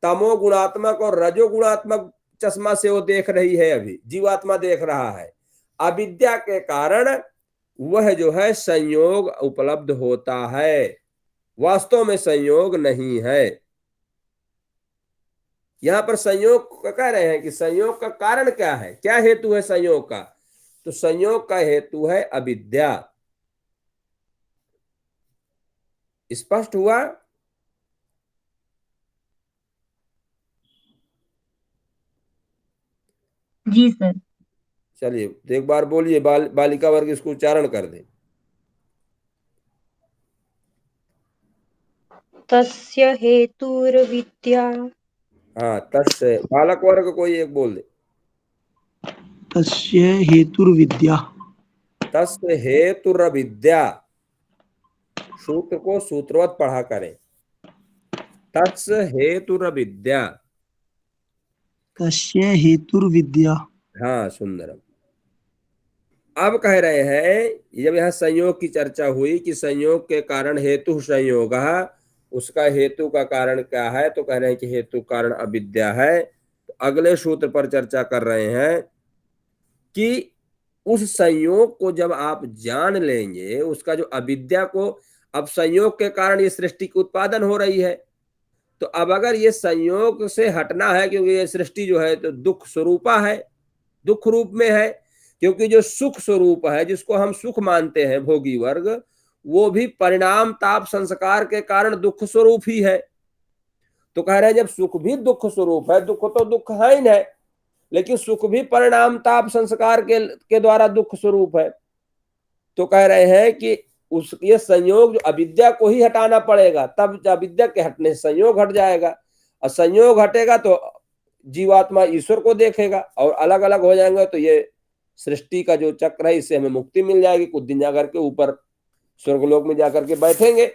तमो गुणात्मक और रजो गुणात्मक चश्मा से वो देख रही है, अभी जीवात्मा देख रहा है। अविद्या के कारण वह जो है संयोग उपलब्ध होता है, वास्तव में संयोग नहीं है। यहां पर संयोग कह रहे हैं कि संयोग का कारण क्या है, क्या हेतु है संयोग का, तो संयोग का हेतु है अविद्या। स्पष्ट हुआ। जी सर। चलिए तो एक बार बोलिए, बालिका वर्ग इसको उच्चारण कर दे। तस्य हेतुर्विद्या। हाँ, तस्य, बालक वर्ग कोई एक बोल दे। तस्य हेतुर्विद्या। तस्य हेतुर्विद्या, सूत्र को सूत्रवत पढ़ा करें। तस्य हेतुर्विद्या। तस्य हेतुर्विद्या। हाँ, सुंदरम। अब कह रहे हैं, जब यहाँ संयोग की चर्चा हुई कि संयोग के कारण हेतु संयोग, उसका हेतु का कारण क्या है, तो कह रहे हैं कि हेतु कारण अविद्या है। तो अगले सूत्र पर चर्चा कर रहे हैं कि उस संयोग को जब आप जान लेंगे, उसका जो अविद्या को, अब संयोग के कारण ये सृष्टि की उत्पादन हो रही है, तो अब अगर ये संयोग से हटना है, क्योंकि ये सृष्टि जो है तो दुख स्वरूपा है, दुख रूप में है, क्योंकि जो सुख स्वरूप है, जिसको हम सुख मानते हैं भोगी वर्ग, वो भी परिणाम ताप संस्कार के कारण दुख स्वरूप ही है। तो कह रहे हैं जब सुख भी दुख स्वरूप है, दुख तो दुख है ही नहीं, लेकिन सुख भी परिणाम ताप संस्कार के द्वारा दुख स्वरूप है, तो कह रहे हैं कि उस ये संयोग जो अविद्या को ही हटाना पड़ेगा, तब अविद्या के हटने से संयोग हट जाएगा, और संयोग हटेगा तो जीवात्मा ईश्वर को देखेगा, और अलग अलग हो जाएंगे तो ये सृष्टि का जो चक्र है इससे हमें मुक्ति मिल जाएगी। कुछ दिन जाकर के ऊपर स्वर्गलोक में जाकर के बैठेंगे,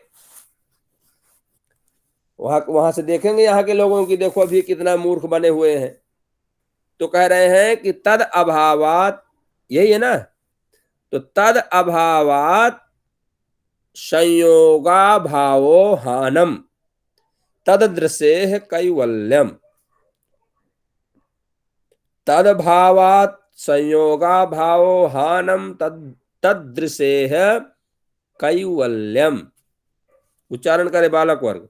वहां से देखेंगे यहाँ के लोगों की, देखो अभी कितना मूर्ख बने हुए हैं। तो कह रहे हैं कि तद अभावात, यही है ना, तो तद अभावात संयोगा भावो हानम तद दृशेह कैवल्यम, तद भावात संयोगा भावो हानम तद दृशेह कैवल्यम। उच्चारण करे बालक वर्ग।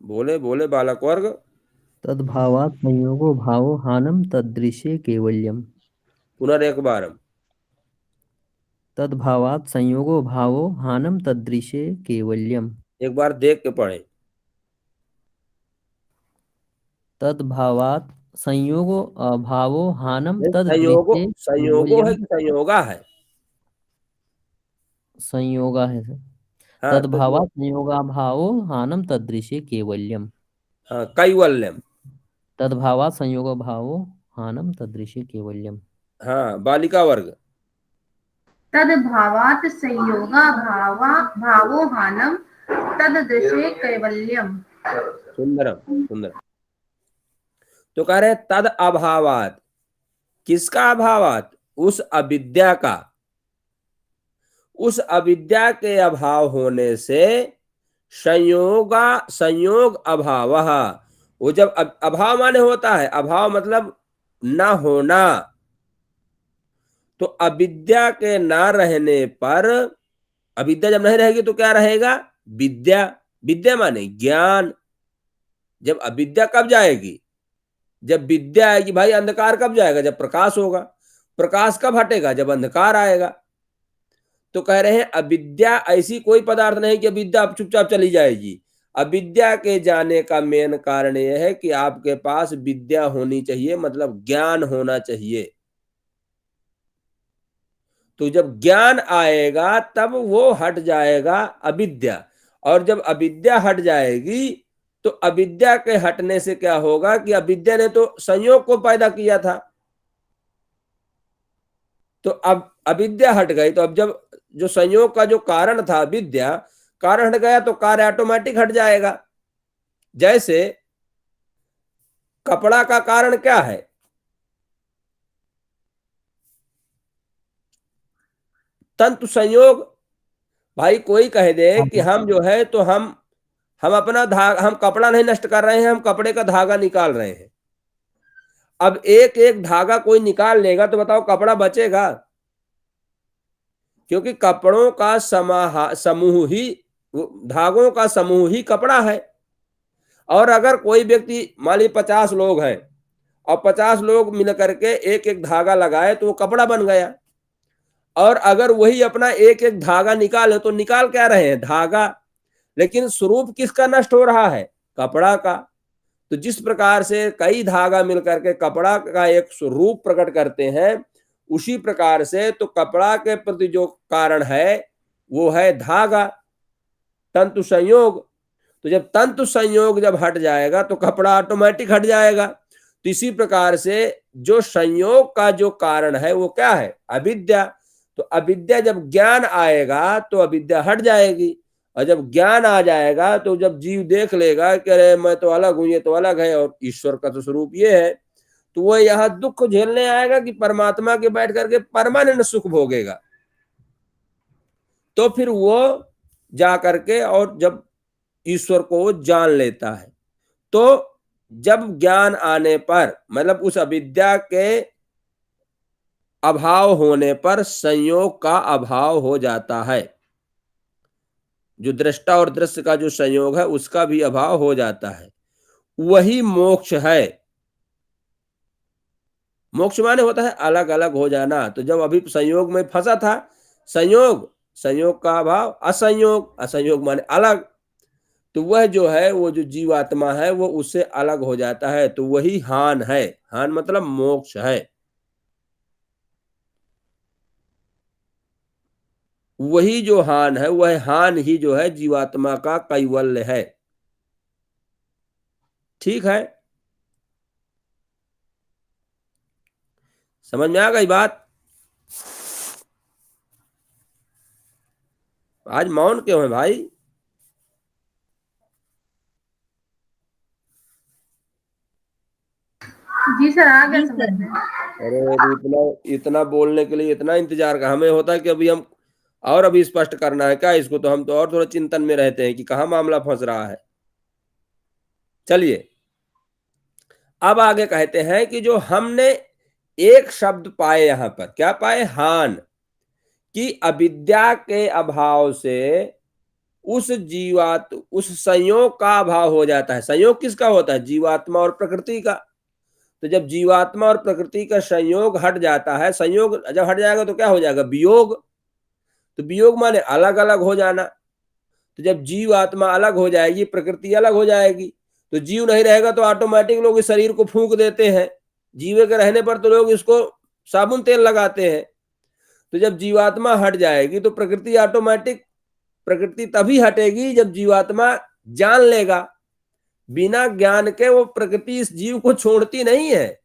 बोले बोले बालक वर्ग। तद्भावात् संयोगो भावो हानम तदृशे केवल्यम। पुनरेक बार। तद्भावात् संयोगो भावो हानम तदृशे केवल्यम। एक बार देख के पढ़े। तद्भावात् संयोगो भावो हानम संयोगो, तदृशे संयोगो है कि संयोगा है? संयोगा है सर। हाँ, तद्भावात् संयोगा भावो हानम तदृशे केवल्यम। हाँ, कैवल्यम। तद्भावात् संयोगो भावो हानम तदृशे केवल्यम। हाँ, बालिका वर्ग। तद्भावात् संयोगा भावो हानम तददृशे कैवल्यम। सुंदरम सुंदर। तो कह रहे तद अभावात, किसका अभावात? उस अविद्या का। उस अविद्या के अभाव होने से संयोग अभाव, वो जब अभाव माने होता है, अभाव मतलब ना होना, तो अविद्या के ना रहने पर, अविद्या जब नहीं रहेगी तो क्या रहेगा? विद्या। विद्या माने ज्ञान। जब अविद्या कब जाएगी? जब विद्या आएगी। भाई अंधकार कब जाएगा? जब प्रकाश होगा। प्रकाश कब हटेगा? जब अंधकार आएगा। तो कह रहे हैं अविद्या ऐसी कोई पदार्थ नहीं कि अविद्या अब चुपचाप चली जाएगी। अविद्या के जाने का मेन कारण यह है कि आपके पास विद्या होनी चाहिए, मतलब ज्ञान होना चाहिए। तो जब ज्ञान आएगा तब वो हट जाएगा अविद्या, और जब अविद्या हट जाएगी तो अविद्या के हटने से क्या होगा कि अविद्या ने तो संयोग को पैदा किया था, तो अब अविद्या हट गई, तो अब जब जो संयोग का जो कारण था विद्या, कारण हट गया तो कार्य ऑटोमेटिक हट जाएगा। जैसे कपड़ा का कारण क्या है? तंतु संयोग। भाई कोई कह दे कि हम जो है तो हम अपना धागा, हम कपड़ा नहीं नष्ट कर रहे हैं, हम कपड़े का धागा निकाल रहे हैं। अब एक एक धागा कोई निकाल लेगा तो बताओ कपड़ा बचेगा? क्योंकि कपड़ों का समूह ही, धागों का समूह ही कपड़ा है। और अगर कोई व्यक्ति, मान ली 50 लोग हैं और 50 लोग मिल करके एक एक धागा लगाए तो वो कपड़ा बन गया। और अगर वही अपना एक एक धागा निकाले तो निकाल क्या रहे हैं? धागा। लेकिन स्वरूप किसका नष्ट हो रहा है? कपड़ा का। तो जिस प्रकार से कई धागा मिलकर के कपड़ा का एक स्वरूप प्रकट करते हैं, उसी प्रकार से तो कपड़ा के प्रति जो कारण है वो है धागा, तंतु संयोग। तो जब तंतु संयोग जब हट जाएगा तो कपड़ा ऑटोमेटिक हट जाएगा। तो इसी प्रकार से जो संयोग का जो कारण है वो क्या है? अविद्या। तो अविद्या जब ज्ञान आएगा तो अविद्या हट जाएगी, और जब ज्ञान आ जाएगा तो जब जीव देख लेगा कि अरे मैं तो अलग हूं, ये तो अलग है और ईश्वर का तो स्वरूप ये है, तो वो यहाँ दुख झेलने आएगा कि परमात्मा के बैठ करके परमानेंट सुख भोगेगा? तो फिर वो जा करके और जब ईश्वर को वो जान लेता है, तो जब ज्ञान आने पर, मतलब उस अविद्या के अभाव होने पर संयोग का अभाव हो जाता है। जो दृष्टा और दृश्य का जो संयोग है उसका भी अभाव हो जाता है, वही मोक्ष है। मोक्ष माने होता है अलग अलग हो जाना। तो जब अभी संयोग में फंसा था, संयोग, संयोग का अभाव, असंयोग, असंयोग माने अलग, तो वह जो है, वो जो जीवात्मा है वो उससे अलग हो जाता है। तो वही हान है। हान मतलब मोक्ष है। वही जो हान है, वह हान ही जो है जीवात्मा का कैवल्य है। ठीक है, समझ में आ गई बात? आज मौन क्यों है भाई? जी सर, आ गया समझ में। अरे इतना इतना बोलने के लिए इतना इंतजार का हमें होता है कि अभी हम और अभी स्पष्ट करना है क्या इसको? तो हम तो और थोड़ा चिंतन में रहते हैं कि कहाँ मामला फंस रहा है। चलिए, अब आगे कहते हैं कि जो हमने एक शब्द पाए, यहां पर क्या पाए? हान, कि अविद्या के अभाव से उस उस संयोग का अभाव हो जाता है। संयोग किसका होता है? जीवात्मा और प्रकृति का। तो जब जीवात्मा और प्रकृति का संयोग हट जाता है, संयोग जब हट जाएगा तो क्या हो जाएगा? वियोग। तो वियोग माने अलग अलग हो जाना। तो जब जीवात्मा अलग हो जाएगी, प्रकृति अलग हो जाएगी, तो जीव नहीं रहेगा तो ऑटोमेटिक लोग इस शरीर को फूंक देते हैं। जीवे के रहने पर तो लोग इसको साबुन तेल लगाते हैं। तो जब जीवात्मा हट जाएगी तो प्रकृति ऑटोमेटिक, प्रकृति तभी हटेगी जब जीवात्मा जान लेगा। बिना ज्ञान के वो प्रकृति इस जीव को छोड़ती नहीं है।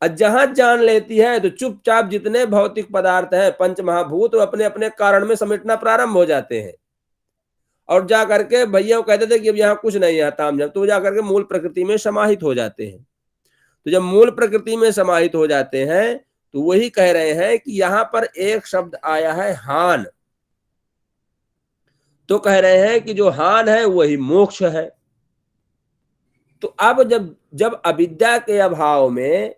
और जहां जान लेती है तो चुपचाप जितने भौतिक पदार्थ हैं, पंच महाभूत, वो अपने अपने कारण में समेटना प्रारंभ हो जाते हैं। और जा करके भैया वो कहते थे कि अब यहाँ कुछ नहीं है तामझाम, तो जा करके मूल प्रकृति में समाहित हो जाते हैं। तो जब मूल प्रकृति में समाहित हो जाते हैं तो वही कह रहे हैं कि यहाँ पर एक शब्द आया है हान। तो कह रहे हैं कि जो हान है वही मोक्ष है। तो अब जब अविद्या के अभाव में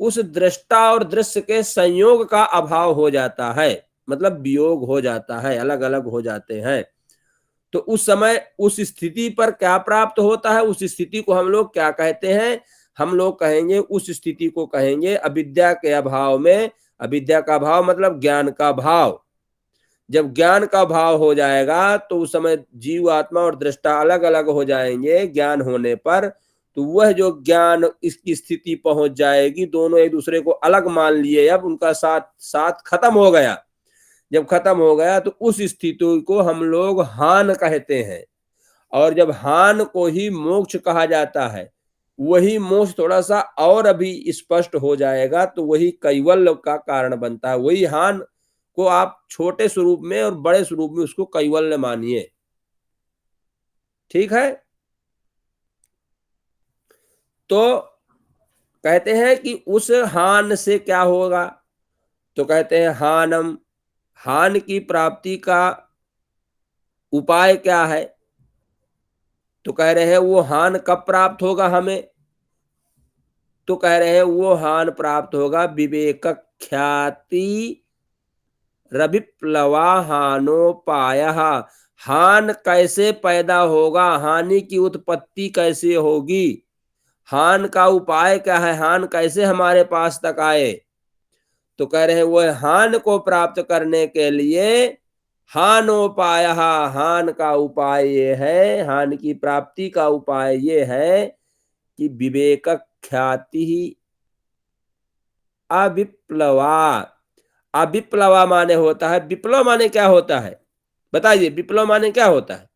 उस दृष्टा और दृश्य के संयोग का अभाव हो जाता है, मतलब वियोग हो जाता है, अलग अलग हो जाते हैं, तो उस समय उस स्थिति पर क्या प्राप्त होता है? उस स्थिति को हम लोग क्या कहते हैं? हम लोग कहेंगे, उस स्थिति को कहेंगे अविद्या के अभाव में, अविद्या का भाव मतलब ज्ञान का भाव। जब ज्ञान का भाव हो जाएगा तो उस समय जीव, आत्मा और दृष्टा अलग अलग हो जाएंगे ज्ञान होने पर। तो वह जो ज्ञान इसकी स्थिति पहुंच जाएगी, दोनों एक दूसरे को अलग मान लिए, अब उनका साथ साथ खत्म हो गया। जब खत्म हो गया तो उस स्थिति को हम लोग हान कहते हैं। और जब हान को ही मोक्ष कहा जाता है, वही मोक्ष थोड़ा सा और अभी स्पष्ट हो जाएगा तो वही कैवल्य का कारण बनता है। वही हान को आप छोटे स्वरूप में और बड़े स्वरूप में उसको कैवल्य मानिए। ठीक है, तो कहते हैं कि उस हान से क्या होगा? तो कहते हैं हानम, हान की प्राप्ति का उपाय क्या है? तो कह रहे हैं वो हान कब प्राप्त होगा हमें? तो कह रहे हैं वो हान प्राप्त होगा विवेक ख्याति रविप्लवा हानोपाय। हान कैसे पैदा होगा? हानि की उत्पत्ति कैसे होगी? हान का उपाय क्या है? हान कैसे हमारे पास तक आए? तो कह रहे हैं वह हान को प्राप्त करने के लिए हानोपाय, हान का उपाय ये है, हान की प्राप्ति का उपाय ये है कि विवेक ख्याति अविप्लवा। अविप्लवा माने होता है, विप्लव माने क्या होता है? बताइए, विप्लव माने क्या होता है?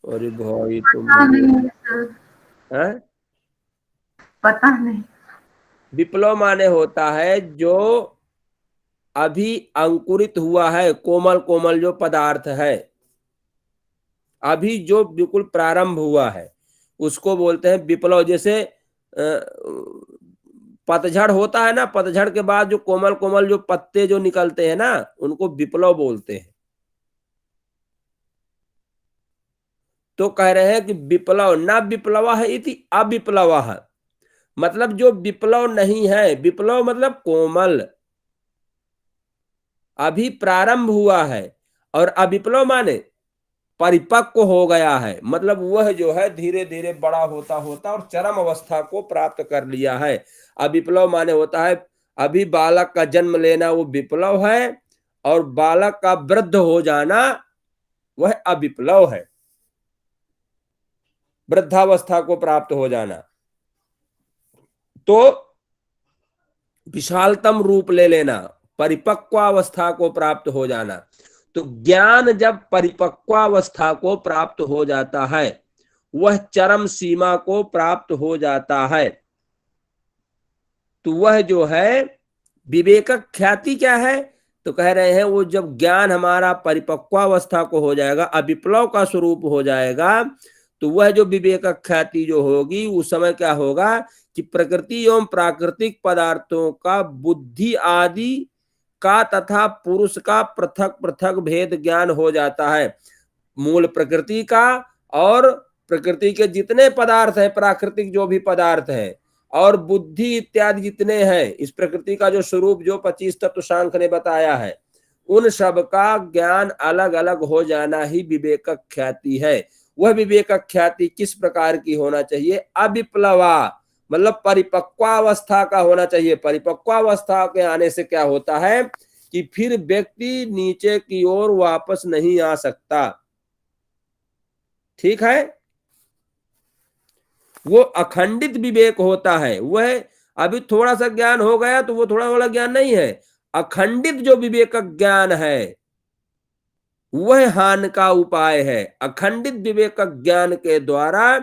अरे भाई तुम पता नहीं सर, हैं? पता नहीं। विप्लव माने होता है जो अभी अंकुरित हुआ है, कोमल कोमल जो पदार्थ है, अभी जो बिल्कुल प्रारंभ हुआ है, उसको बोलते हैं विप्लव। जैसे पतझड़ होता है ना, पतझड़ के बाद जो कोमल कोमल जो पत्ते जो निकलते हैं ना, उनको विप्लव बोलते हैं। तो कह रहे हैं कि विप्लव न विप्लव है इति अविप्लव, मतलब जो विप्लव नहीं है, विप्लव मतलब कोमल, अभी प्रारंभ हुआ है, और अविप्लव माने परिपक्व हो गया है, मतलब वह जो है धीरे धीरे बड़ा होता होता और चरम अवस्था को प्राप्त कर लिया है। अविप्लव माने होता है अभी बालक का जन्म लेना, वो विप्लव है, और बालक का वृद्ध हो जाना वह अविप्लव है, वृद्धावस्था को प्राप्त हो जाना। तो विशालतम रूप ले लेना, परिपक्वावस्था को प्राप्त हो जाना। तो ज्ञान जब परिपक्वावस्था को प्राप्त हो जाता है, वह चरम सीमा को प्राप्त हो जाता है, तो वह जो है विवेक ख्याति क्या है, तो कह रहे हैं वो जब ज्ञान हमारा परिपक्वावस्था को हो जाएगा, अविप्लव का स्वरूप हो जाएगा, तो वह जो विवेक ख्याति जो होगी, उस समय क्या होगा कि प्रकृति एवं प्राकृतिक पदार्थों का बुद्धि आदि का तथा पुरुष का पृथक पृथक भेद ज्ञान हो जाता है। मूल प्रकृति का और प्रकृति के जितने पदार्थ है, प्राकृतिक जो भी पदार्थ है, और बुद्धि इत्यादि जितने हैं, इस प्रकृति का जो स्वरूप जो 25 तत्व सांख्य ने बताया है, उन सब का ज्ञान अलग अलग हो जाना ही विवेक ख्याति है। वह विवेक ख्याति किस प्रकार की होना चाहिए? अविप्लवा, मतलब परिपक्वावस्था का होना चाहिए। परिपक्वावस्था के आने से क्या होता है कि फिर व्यक्ति नीचे की ओर वापस नहीं आ सकता, ठीक है। वो अखंडित विवेक होता है। वह अभी थोड़ा सा ज्ञान हो गया तो वो थोड़ा थोड़ा ज्ञान नहीं है, अखंडित जो विवेक ज्ञान है वह हान का उपाय है। अखंडित विवेक ज्ञान के द्वारा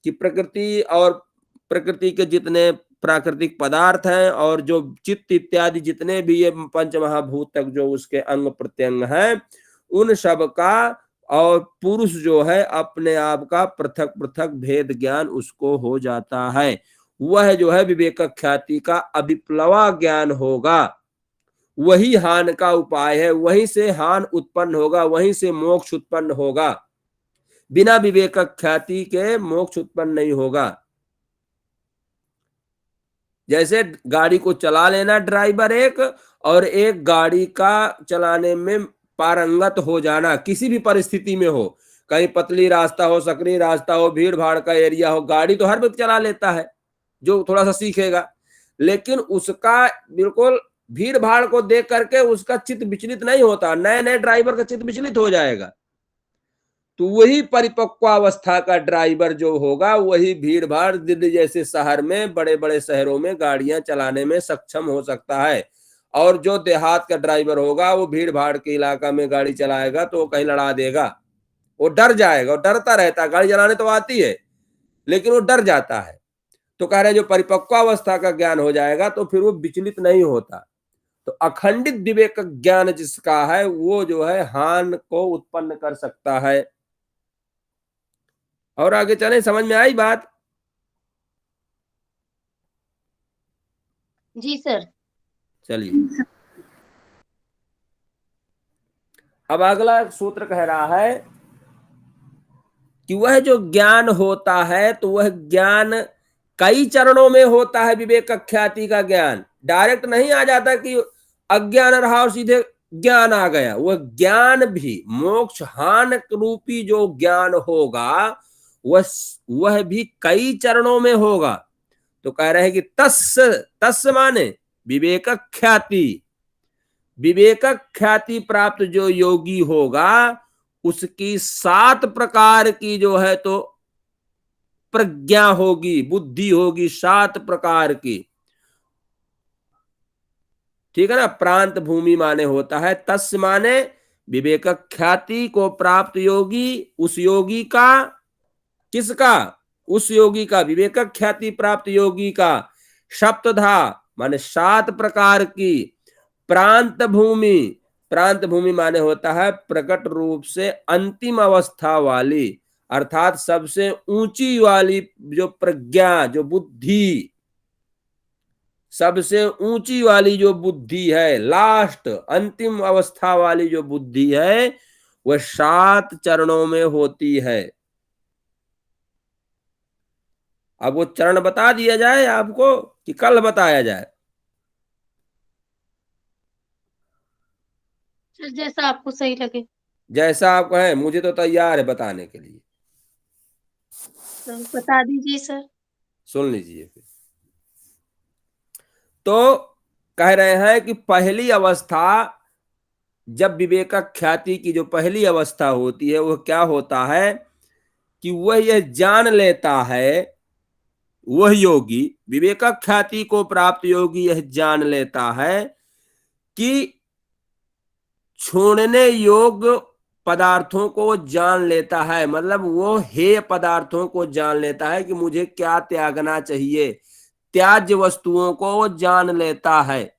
कि प्रकृति और प्रकृति के जितने प्राकृतिक पदार्थ हैं और जो चित्त इत्यादि जितने भी ये पंच महाभूत तक जो उसके अंग प्रत्यंग हैं, उन सब का और पुरुष जो है अपने आप का पृथक पृथक भेद ज्ञान उसको हो जाता है। वह जो है विवेक ख्याति का अविप्लवा ज्ञान होगा, वही हान का उपाय है। वहीं से हान उत्पन्न होगा, वहीं से मोक्ष उत्पन्न होगा। बिना विवेक ख्याति के मोक्ष उत्पन्न नहीं होगा। जैसे गाड़ी को चला लेना ड्राइवर एक, और एक गाड़ी का चलाने में पारंगत हो जाना, किसी भी परिस्थिति में हो, कहीं पतली रास्ता हो, सकरी रास्ता हो, भीड़ भाड़ का एरिया हो, गाड़ी तो हर व्यक्ति चला लेता है जो थोड़ा सा सीखेगा, लेकिन उसका बिल्कुल भीड़ भाड़ को देख करके उसका चित्त विचलित नहीं होता। नए नए ड्राइवर का चित्त विचलित हो जाएगा। तो वही परिपक्वावस्था का ड्राइवर जो होगा, वही भीड़ भाड़ दिल्ली जैसे शहर में, बड़े बड़े शहरों में गाड़ियां चलाने में सक्षम हो सकता है। और जो देहात का ड्राइवर होगा, वो भीड़ भाड़ के इलाका में गाड़ी चलाएगा तो वो कहीं लड़ा देगा, वो डर जाएगा, वो डरता रहता है। गाड़ी चलाने तो आती है लेकिन वो डर जाता है। तो कह रहे जो परिपक्वावस्था का ज्ञान हो जाएगा तो फिर वो विचलित नहीं होता। तो अखंडित विवेक ज्ञान जिसका है, वो जो है हान को उत्पन्न कर सकता है। और आगे चले, समझ में आई बात? जी सर। चलिए, अब अगला सूत्र कह रहा है कि वह जो ज्ञान होता है, तो वह ज्ञान कई चरणों में होता है। विवेक ख्याति का ज्ञान डायरेक्ट नहीं आ जाता कि अज्ञान रहा और सीधे ज्ञान आ गया। वह ज्ञान भी मोक्ष हान रूपी जो ज्ञान होगा, वह भी कई चरणों में होगा। तो कह रहे हैं कि तस् माने विवेक ख्याति, विवेक ख्याति प्राप्त जो योगी होगा, उसकी 7 प्रकार की जो है तो प्रज्ञा होगी, बुद्धि होगी, 7 प्रकार की, ठीक है ना। प्रांत भूमि माने होता है तस् माने विवेक ख्याति को प्राप्त योगी, उस योगी का, किसका? उस योगी का, विवेक ख्याति प्राप्त योगी का। सप्तधा माने 7 प्रकार की प्रांत भूमि, प्रांत भूमि माने होता है प्रकट रूप से अंतिम अवस्था वाली, अर्थात सबसे ऊंची वाली जो प्रज्ञा, जो बुद्धि, सबसे ऊंची वाली जो बुद्धि है, लास्ट अंतिम अवस्था वाली जो बुद्धि है, वह 7 चरणों में होती है। अब वो चरण बता दिया जाए आपको कि कल बताया जाए? सर जैसा आपको सही लगे। जैसा आप कहें, मुझे तो तैयार है बताने के लिए। तो बता दीजिए सर। सुन लीजिए फिर। तो कह रहे हैं कि पहली अवस्था, जब विवेक ख्याति की जो पहली अवस्था होती है, वह क्या होता है कि वह यह जान लेता है, वह योगी, विवेक ख्याति को प्राप्त योगी यह जान लेता है कि छोड़ने योग्य पदार्थों को जान लेता है, मतलब वो हेय पदार्थों को जान लेता है कि मुझे क्या त्यागना चाहिए, त्याज्य वस्तुओं को वो जान लेता है।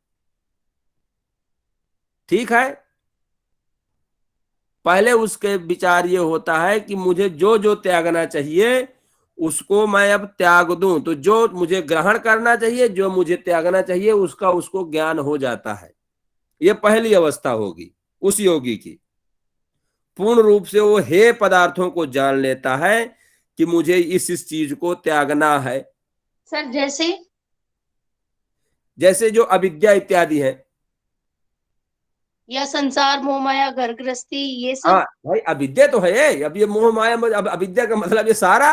ठीक है, पहले उसके विचार ये होता है कि मुझे जो जो त्यागना चाहिए उसको मैं अब त्याग दूं, तो जो मुझे ग्रहण करना चाहिए, जो मुझे त्यागना चाहिए, उसका उसको ज्ञान हो जाता है। ये पहली अवस्था होगी उस योगी की। पूर्ण रूप से वो हेय पदार्थों को जान लेता है कि मुझे इस चीज को त्यागना है। सर जैसे जो अविद्या इत्यादि है, या संसार मोह माया घर गृहस्थी ये सब। हाँ भाई, अविद्या तो है। अब ये मोह माया, अब अविद्या का मतलब ये सारा,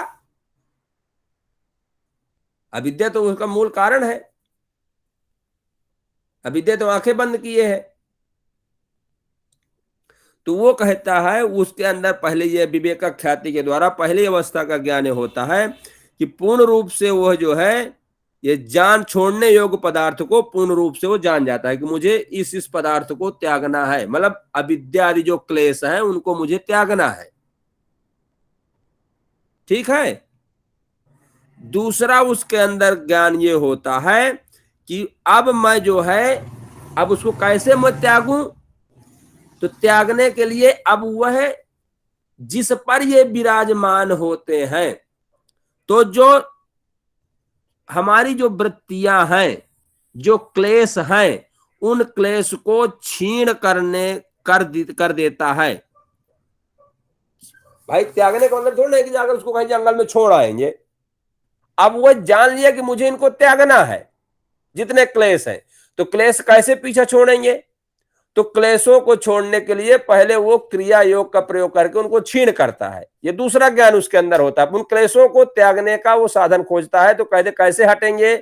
अविद्या तो उसका मूल कारण है। अविद्या तो आंखें बंद किए है। तो वो कहता है उसके अंदर पहले ये विवेक ख्याति के द्वारा पहली अवस्था का ज्ञान होता है कि पूर्ण रूप से वह जो है ये जान छोड़ने योग्य पदार्थ को पूर्ण रूप से वो जान जाता है कि मुझे इस पदार्थ को त्यागना है, मतलब अविद्या आदि जो क्लेश है उनको मुझे त्यागना है। ठीक है। दूसरा उसके अंदर ज्ञान ये होता है कि अब मैं जो है, अब उसको कैसे मैं त्यागूं, तो त्यागने के लिए अब वह जिस पर ये विराजमान होते हैं, तो जो हमारी जो वृत्तियां हैं, जो क्लेश हैं, उन क्लेश को छीण कर देता है। भाई त्यागने का मतलब थोड़ा है कि जाकर उसको कहीं जंगल में छोड़ आएंगे। अब वह जान लिया कि मुझे इनको त्यागना है, जितने क्लेश हैं। तो क्लेश कैसे पीछे छोड़ेंगे, तो क्लेशों को छोड़ने के लिए पहले वो क्रिया योग का प्रयोग करके उनको छीण करता है। ये दूसरा ज्ञान उसके अंदर होता है। उन क्लेशों को त्यागने का वो साधन खोजता है। तो कहते कैसे हटेंगे,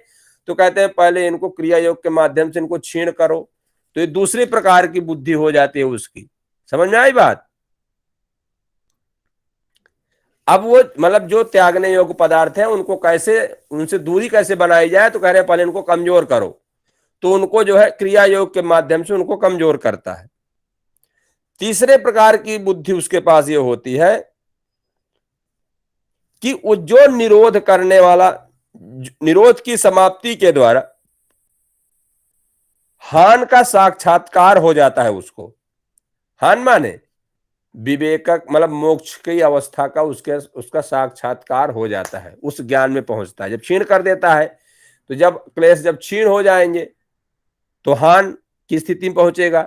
तो कहते हैं पहले इनको क्रिया योग के माध्यम से इनको छीण करो। तो ये दूसरी प्रकार की बुद्धि हो जाती है उसकी। समझ में आई बात? अब वो मतलब जो त्यागने योग्य पदार्थ है उनको कैसे, उनसे दूरी कैसे बनाई जाए, तो कह रहे पहले इनको कमजोर करो। तो उनको जो है क्रिया योग के माध्यम से उनको कमजोर करता है। तीसरे प्रकार की बुद्धि उसके पास ये होती है कि वो जो निरोध करने वाला, निरोध की समाप्ति के द्वारा हान का साक्षात्कार हो जाता है उसको। हान माने विवेक, मतलब मोक्ष की अवस्था का उसका साक्षात्कार हो जाता है, उस ज्ञान में पहुंचता है। जब क्षीण कर देता है, तो जब क्लेश जब क्षीण हो जाएंगे तो हान की स्थिति में पहुंचेगा।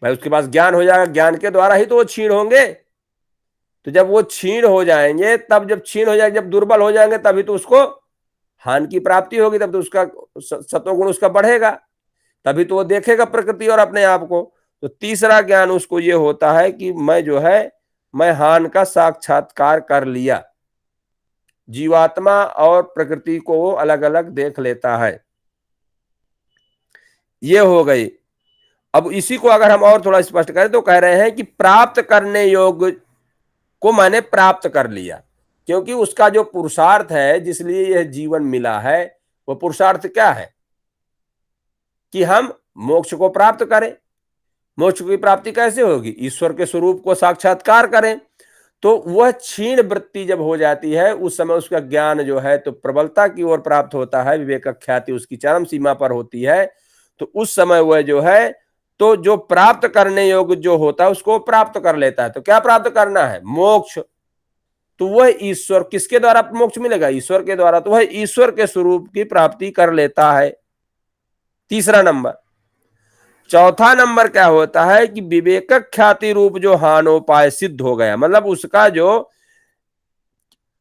भाई उसके पास ज्ञान हो जाएगा, ज्ञान के द्वारा ही तो वो क्षीण होंगे। तो जब वो क्षीण हो जाएंगे, तब जब क्षीण हो जाएंगे, जब दुर्बल हो जाएंगे, तभी तो उसको हान की प्राप्ति होगी। तब तो उसका सत्वगुण उसका बढ़ेगा, तभी तो वो देखेगा प्रकृति और अपने आप को। तो तीसरा ज्ञान उसको ये होता है कि मैं जो है, मैं हान का साक्षात्कार कर लिया। जीवात्मा और प्रकृति को वो अलग अलग देख लेता है। ये हो गई। अब इसी को अगर हम और थोड़ा स्पष्ट करें तो कह रहे हैं कि प्राप्त करने योग्य को मैंने प्राप्त कर लिया, क्योंकि उसका जो पुरुषार्थ है जिसलिए यह जीवन मिला है, वो पुरुषार्थ क्या है कि हम मोक्ष को प्राप्त करें। मोक्ष की प्राप्ति कैसे होगी, ईश्वर के स्वरूप को साक्षात्कार करें। तो वह क्षीण वृत्ति जब हो जाती है, उस समय उसका ज्ञान जो है तो प्रबलता की ओर प्राप्त होता है। विवेक ख्याति उसकी चरम सीमा पर होती है। तो उस समय वह जो है तो जो प्राप्त करने योग्य जो होता है उसको प्राप्त कर लेता है। तो क्या प्राप्त करना है? मोक्ष। तो वह ईश्वर, किसके द्वारा मोक्ष मिलेगा? ईश्वर के द्वारा। तो वह ईश्वर के स्वरूप की प्राप्ति कर लेता है। तीसरा नंबर। चौथा नंबर क्या होता है कि विवेक ख्याति रूप जो हानोपाय सिद्ध हो गया, मतलब उसका जो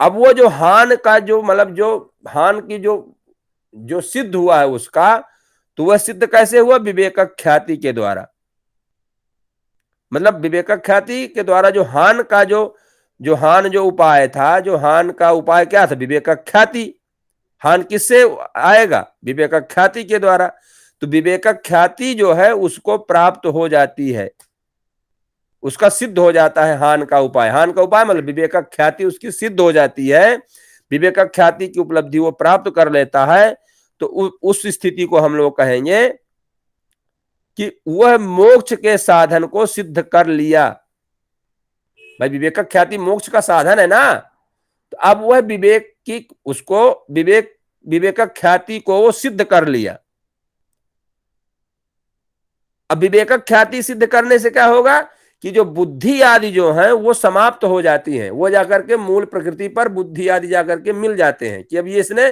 अब वो जो हान का जो मतलब जो हान की जो सिद्ध हुआ है उसका, तो वह सिद्ध कैसे हुआ? विवेक ख्याति के द्वारा। मतलब विवेक ख्याति के द्वारा जो हान का जो हान जो उपाय था, जो हान का उपाय क्या था? विवेक ख्याति। हान किससे आएगा? विवेक ख्याति के द्वारा। तो विवेक ख्याति जो है उसको प्राप्त हो जाती है, उसका सिद्ध हो जाता है हान का उपाय। हान का उपाय मतलब विवेक ख्याति उसकी सिद्ध हो जाती है, विवेक ख्याति की उपलब्धि वो प्राप्त कर लेता है। तो उस स्थिति को हम लोग कहेंगे कि वह मोक्ष के साधन को सिद्ध कर लिया। भाई विवेक ख्याति मोक्ष का साधन है ना, तो अब वह विवेक की उसको विवेक ख्याति को वो सिद्ध कर लिया। अब विवेक ख्याति सिद्ध करने से क्या होगा कि जो बुद्धि आदि जो है वो समाप्त हो जाती हैं, वो जाकर के मूल प्रकृति पर बुद्धि आदि जाकर के मिल जाते हैं कि अब ये इसने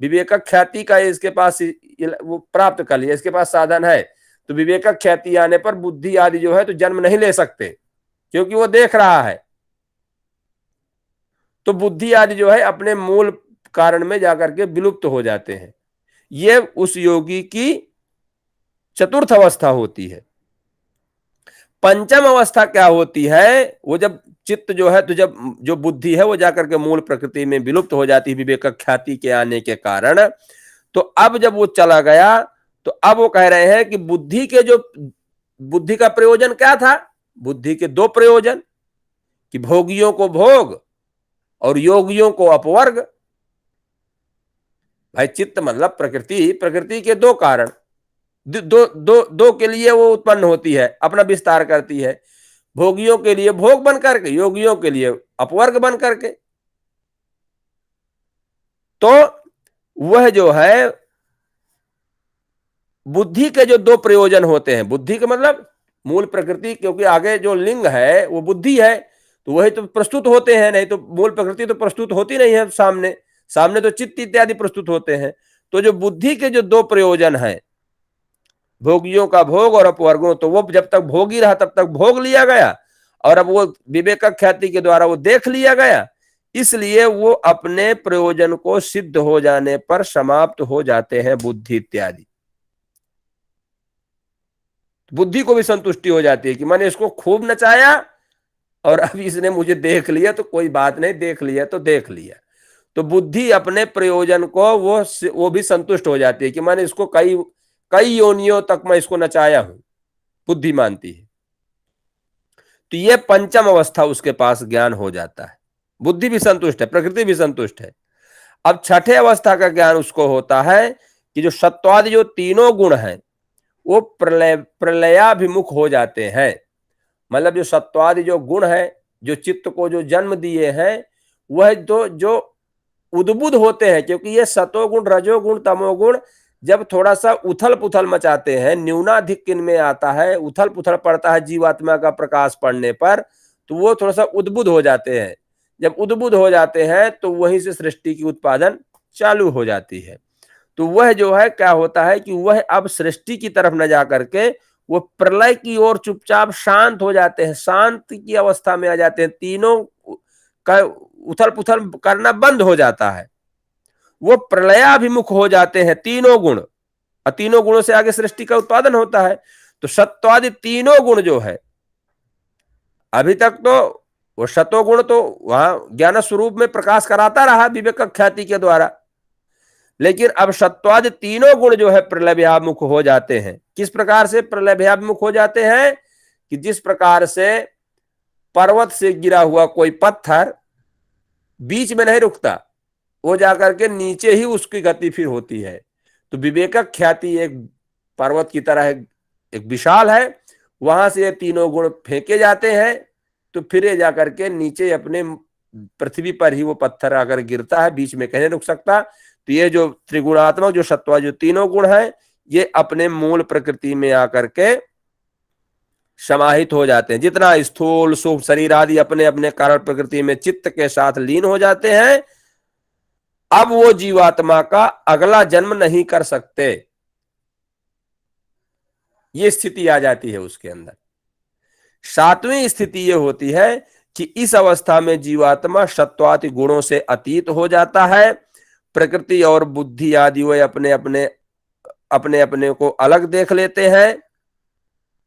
विवेक ख्याति का इसके पास वो प्राप्त कर लिया, इसके पास साधन है। तो विवेक ख्याति आने पर बुद्धि आदि जो है तो जन्म नहीं ले सकते, क्योंकि वो देख रहा है। तो बुद्धि आदि जो है अपने मूल कारण में जाकर के विलुप्त हो जाते हैं। ये उस योगी की चतुर्थ अवस्था होती है। पंचम अवस्था क्या होती है? वो जब चित्त जो है तो जब जो बुद्धि है वो जाकर के मूल प्रकृति में विलुप्त हो जाती है विवेक ख्याति के आने के कारण। तो अब जब वो चला गया तो अब वो कह रहे हैं कि बुद्धि का प्रयोजन क्या था? बुद्धि के दो प्रयोजन, कि भोगियों को भोग और योगियों को अपवर्ग। भाई चित्त मतलब प्रकृति, प्रकृति के दो कारण, दो के लिए वो उत्पन्न होती है, अपना विस्तार करती है। भोगियों के लिए भोग बन करके, योगियों के लिए अपवर्ग बन करके। तो वह जो है बुद्धि के जो दो प्रयोजन होते हैं, बुद्धि का मतलब मूल प्रकृति, क्योंकि आगे जो लिंग है वो बुद्धि है, तो वही तो प्रस्तुत होते हैं, नहीं तो मूल प्रकृति तो प्रस्तुत होती नहीं है सामने तो चित्त इत्यादि प्रस्तुत होते हैं। तो जो बुद्धि के जो दो प्रयोजन है, भोगियों का भोग और अपवर्गों, तो वो जब तक भोगी रहा तब तक भोग लिया गया, और अब वो विवेक ख्याति के द्वारा वो देख लिया गया, इसलिए वो अपने प्रयोजन को सिद्ध हो जाने पर समाप्त हो जाते हैं बुद्धि इत्यादि। बुद्धि को भी संतुष्टि हो जाती है कि मैंने इसको खूब नचाया और अब इसने मुझे देख लिया, तो कोई बात नहीं, देख लिया तो देख लिया। तो बुद्धि अपने प्रयोजन को वो भी संतुष्ट हो जाती है कि मैंने इसको कई योनियों तक मैं इसको नचाया हूं, बुद्धि मानती है। तो ये पंचम अवस्था उसके पास ज्ञान हो जाता है, बुद्धि भी संतुष्ट है, प्रकृति भी संतुष्ट है। अब छठे अवस्था का ज्ञान उसको होता है कि जो सत्वादि जो तीनों गुण हैं वो प्रलयाभिमुख हो जाते हैं। मतलब जो सत्वादि जो गुण है, जो चित्त को जो जन्म दिए हैं, वह तो जो उद्बुद्ध होते हैं, क्योंकि ये सतोगुण, रजोगुण, तमोगुण जब थोड़ा सा उथल पुथल मचाते हैं, न्यूनाधिक इनमें आता है, उथल पुथल पड़ता है जीवात्मा का प्रकाश पड़ने पर, तो वो थोड़ा सा उद्बुद्ध हो जाते हैं। जब उद्बुद्ध हो जाते हैं तो वहीं से सृष्टि की उत्पादन चालू हो जाती है। तो वह जो है क्या होता है कि वह अब सृष्टि की तरफ न जा करके वो प्रलय की ओर चुपचाप शांत हो जाते हैं, शांत की अवस्था में आ जाते हैं। तीनों का उथल पुथल करना बंद हो जाता है, वो प्रलयाभिमुख हो जाते हैं तीनों गुण, और तीनों गुणों से आगे सृष्टि का उत्पादन होता है। तो सत्वादि तीनों गुण जो है, अभी तक तो वो सतोगुण तो वहां ज्ञान स्वरूप में प्रकाश कराता रहा विवेक ख्याति के द्वारा, लेकिन अब सत्वादि तीनों गुण जो है प्रलयाभिमुख हो जाते हैं। किस प्रकार से प्रलयाभिमुख हो जाते हैं? कि जिस प्रकार से पर्वत से गिरा हुआ कोई पत्थर बीच में नहीं रुकता, वो जाकर के नीचे ही उसकी गति फिर होती है। तो विवेक ख्याति एक पर्वत की तरह एक विशाल है, वहां से ये तीनों गुण फेंके जाते हैं, तो फिर ये जाकर के नीचे अपने पृथ्वी पर ही वो पत्थर अगर गिरता है, बीच में कहीं रुक सकता। तो ये जो त्रिगुणात्मक जो सत्वा जो तीनों गुण है, ये अपने मूल प्रकृति में आकर के समाहित हो जाते हैं। जितना स्थूल सूक्ष्म शरीर आदि अपने अपने कारण प्रकृति में चित्त के साथ लीन हो जाते हैं, अब वो जीवात्मा का अगला जन्म नहीं कर सकते। ये स्थिति आ जाती है उसके अंदर। सातवीं स्थिति ये होती है कि इस अवस्था में जीवात्मा सत्वादि गुणों से अतीत हो जाता है। प्रकृति और बुद्धि आदि वे अपने अपने को अलग देख लेते हैं।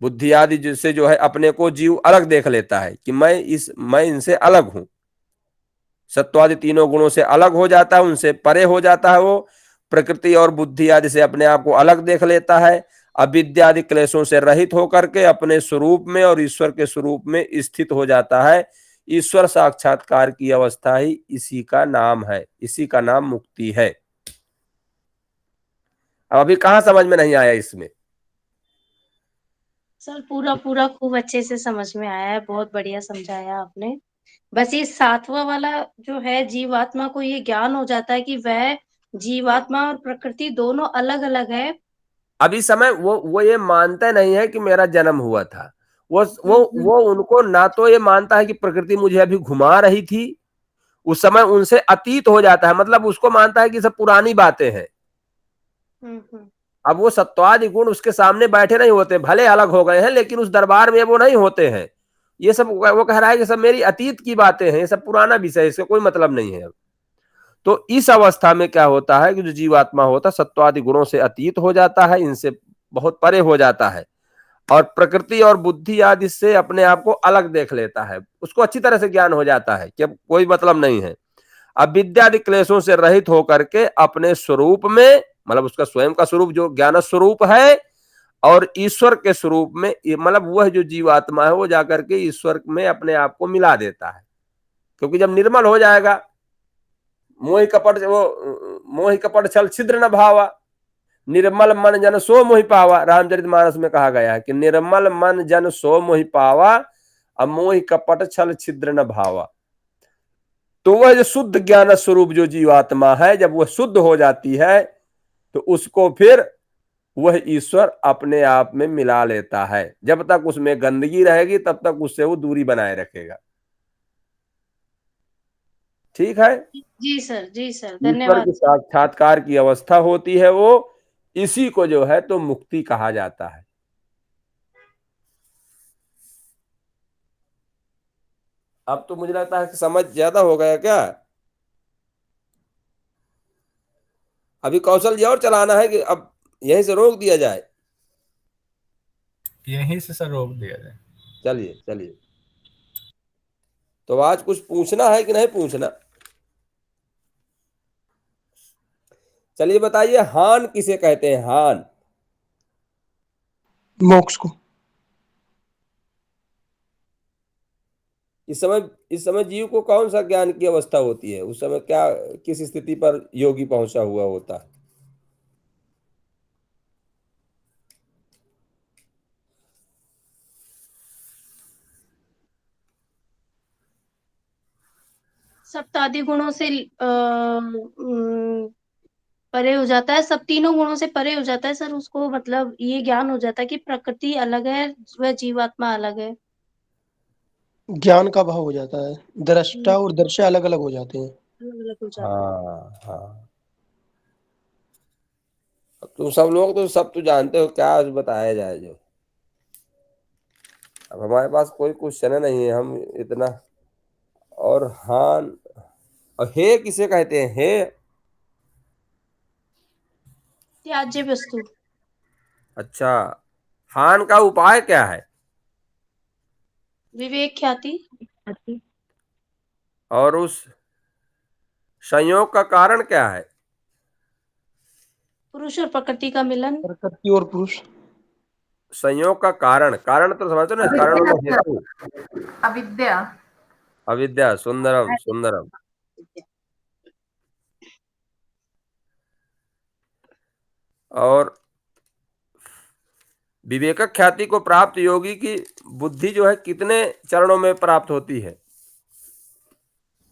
बुद्धि आदि जिससे जो है अपने को जीव अलग देख लेता है कि मैं इनसे अलग हूं। सत्वादि तीनों गुणों से अलग हो जाता है, उनसे परे हो जाता है। वो प्रकृति और बुद्धि आदि से अपने आप को अलग देख लेता है। अविद्या आदि क्लेशों से रहित होकर के अपने स्वरूप में और ईश्वर के स्वरूप में स्थित हो जाता है। ईश्वर साक्षात्कार की अवस्था ही इसी का नाम है, इसी का नाम मुक्ति है। अब अभी कहां समझ में नहीं आया इसमें? सर पूरा पूरा खूब अच्छे से समझ में आया है, बहुत बढ़िया समझाया आपने। बस ये सातवां वाला जो है, जीवात्मा को ये ज्ञान हो जाता है कि वह जीवात्मा और प्रकृति दोनों अलग अलग है। अभी समय वो ये मानते नहीं है कि मेरा जन्म हुआ था। वो उनको ना तो ये मानता है कि प्रकृति मुझे अभी घुमा रही थी, उस समय उनसे अतीत हो जाता है। मतलब उसको मानता है कि सब पुरानी बातें हैं। अब वो सत्वादि गुण उसके सामने बैठे नहीं होते, भले अलग हो गए हैं लेकिन उस दरबार में वो नहीं होते हैं। ये सब वो कह रहा है कि सब मेरी अतीत की बातें हैं, ये सब पुराना विषय, इसका कोई मतलब नहीं है अब। तो इस अवस्था में क्या होता है कि जो जीवात्मा होता है सत्वादि गुणों से अतीत हो जाता है, इनसे बहुत परे हो जाता है और प्रकृति और बुद्धि आदि से अपने आप को अलग देख लेता है। उसको अच्छी तरह से ज्ञान हो जाता है कि अब कोई मतलब नहीं है। अब विद्यादि क्लेशों से रहित होकर के अपने स्वरूप में, मतलब उसका स्वयं का स्वरूप जो ज्ञान स्वरूप है और ईश्वर के स्वरूप में, मतलब वह जो जीवात्मा है वो जाकर के ईश्वर में अपने आप को मिला देता है। क्योंकि जब निर्मल हो जाएगा, मोहि कपट छल छिद्र न भावा, निर्मल मन जन सो मोहि पावा। रामचरितमानस में कहा गया है कि निर्मल मन जन सो मोहि पावा, अब मोहि कपट छल छिद्र न भावा। तो वह जो शुद्ध ज्ञान स्वरूप जो जीवात्मा है, जब वह शुद्ध हो जाती है तो उसको फिर वह ईश्वर अपने आप में मिला लेता है। जब तक उसमें गंदगी रहेगी तब तक उससे वो दूरी बनाए रखेगा। ठीक है? जी सर, जी सर, ईश्वर धन्यवाद। के साक्षात्कार की अवस्था होती है वो, इसी को जो है तो मुक्ति कहा जाता है। अब तो मुझे लगता है कि समझ ज्यादा हो गया क्या? अभी कौशल जी और चलाना है कि अब यहीं से रोक दिया जाए? यहीं से सर रोक दिया जाए। चलिए चलिए। तो आज कुछ पूछना है कि नहीं पूछना? चलिए बताइए, हान किसे कहते हैं? हान मोक्ष को। इस समय जीव को कौन सा ज्ञान की अवस्था होती है? उस समय क्या, किस स्थिति पर योगी पहुंचा हुआ होता है? सप्तादि गुणों से परे हो जाता है, सब तीनों गुणों से परे हो जाता है सर। उसको मतलब ये ज्ञान हो जाता है कि प्रकृति अलग है, वह जीवात्मा अलग है। ज्ञान का भाव हो जाता है, दृष्टा और दर्शा अलग अलग हो जाते हैं। अलग अलग हो जाता है। हाँ हाँ। अब तुम सब लोग तो सब तो जानते हो, क्या बताया जाए जो। अब हमारे पास कोई क्वेश्चन नहीं है, हम इतना। और हान और हे किसे कहते हैं? हे त्याज्य वस्तु। अच्छा, हान का उपाय क्या है? विवेक ख्याति। और उस संयोग का कारण क्या है? पुरुष और प्रकृति का मिलन। प्रकृति और पुरुष। संयोग का कारण, कारण तो समझते ना, कारण मतलब हेतु। अविद्या। अविद्या। सुंदरम सुंदरम। और विवेक ख्याति को प्राप्त योगी की बुद्धि जो है कितने चरणों में प्राप्त होती है?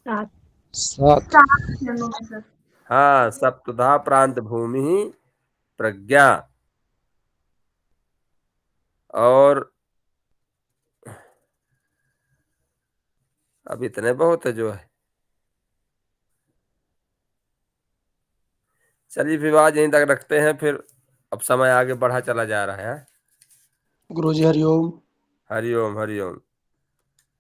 7 चरणों में सर। हाँ, सप्तधा प्रांत भूमि प्रज्ञा। और अब इतने बहुत है जो है। चलिए फिर आज यहीं तक रखते हैं, फिर अब समय आगे बढ़ा चला जा रहा है। गुरुजी हरिओम। हरिओम हरिओम।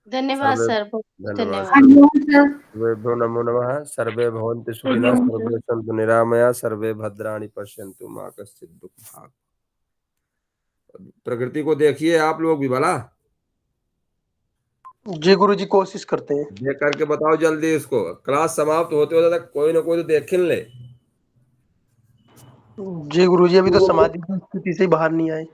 धन्यवाद सर्वे सर, बहुत धन्यवाद। धन्यवाद। हरिओम सर। सर्वेभ्यो नमो नमः। सर्वे भवन्तु सुखिनः, सर्वे सन्तु निरामया, सर्वे भद्राणि पश्यन्तु मा कश्चित् दुःखभाग्। प्रकृति को देखिए आप लोग भी भला, जी गुरुजी कोशिश करते हैं। देख करके बताओ जल्दी इसको। क्लास समाप्त होते होते तक कोई ना कोई तो देख ले। जी गुरुजी अभी तो समाधि की स्थिति से ही बाहर नहीं आए।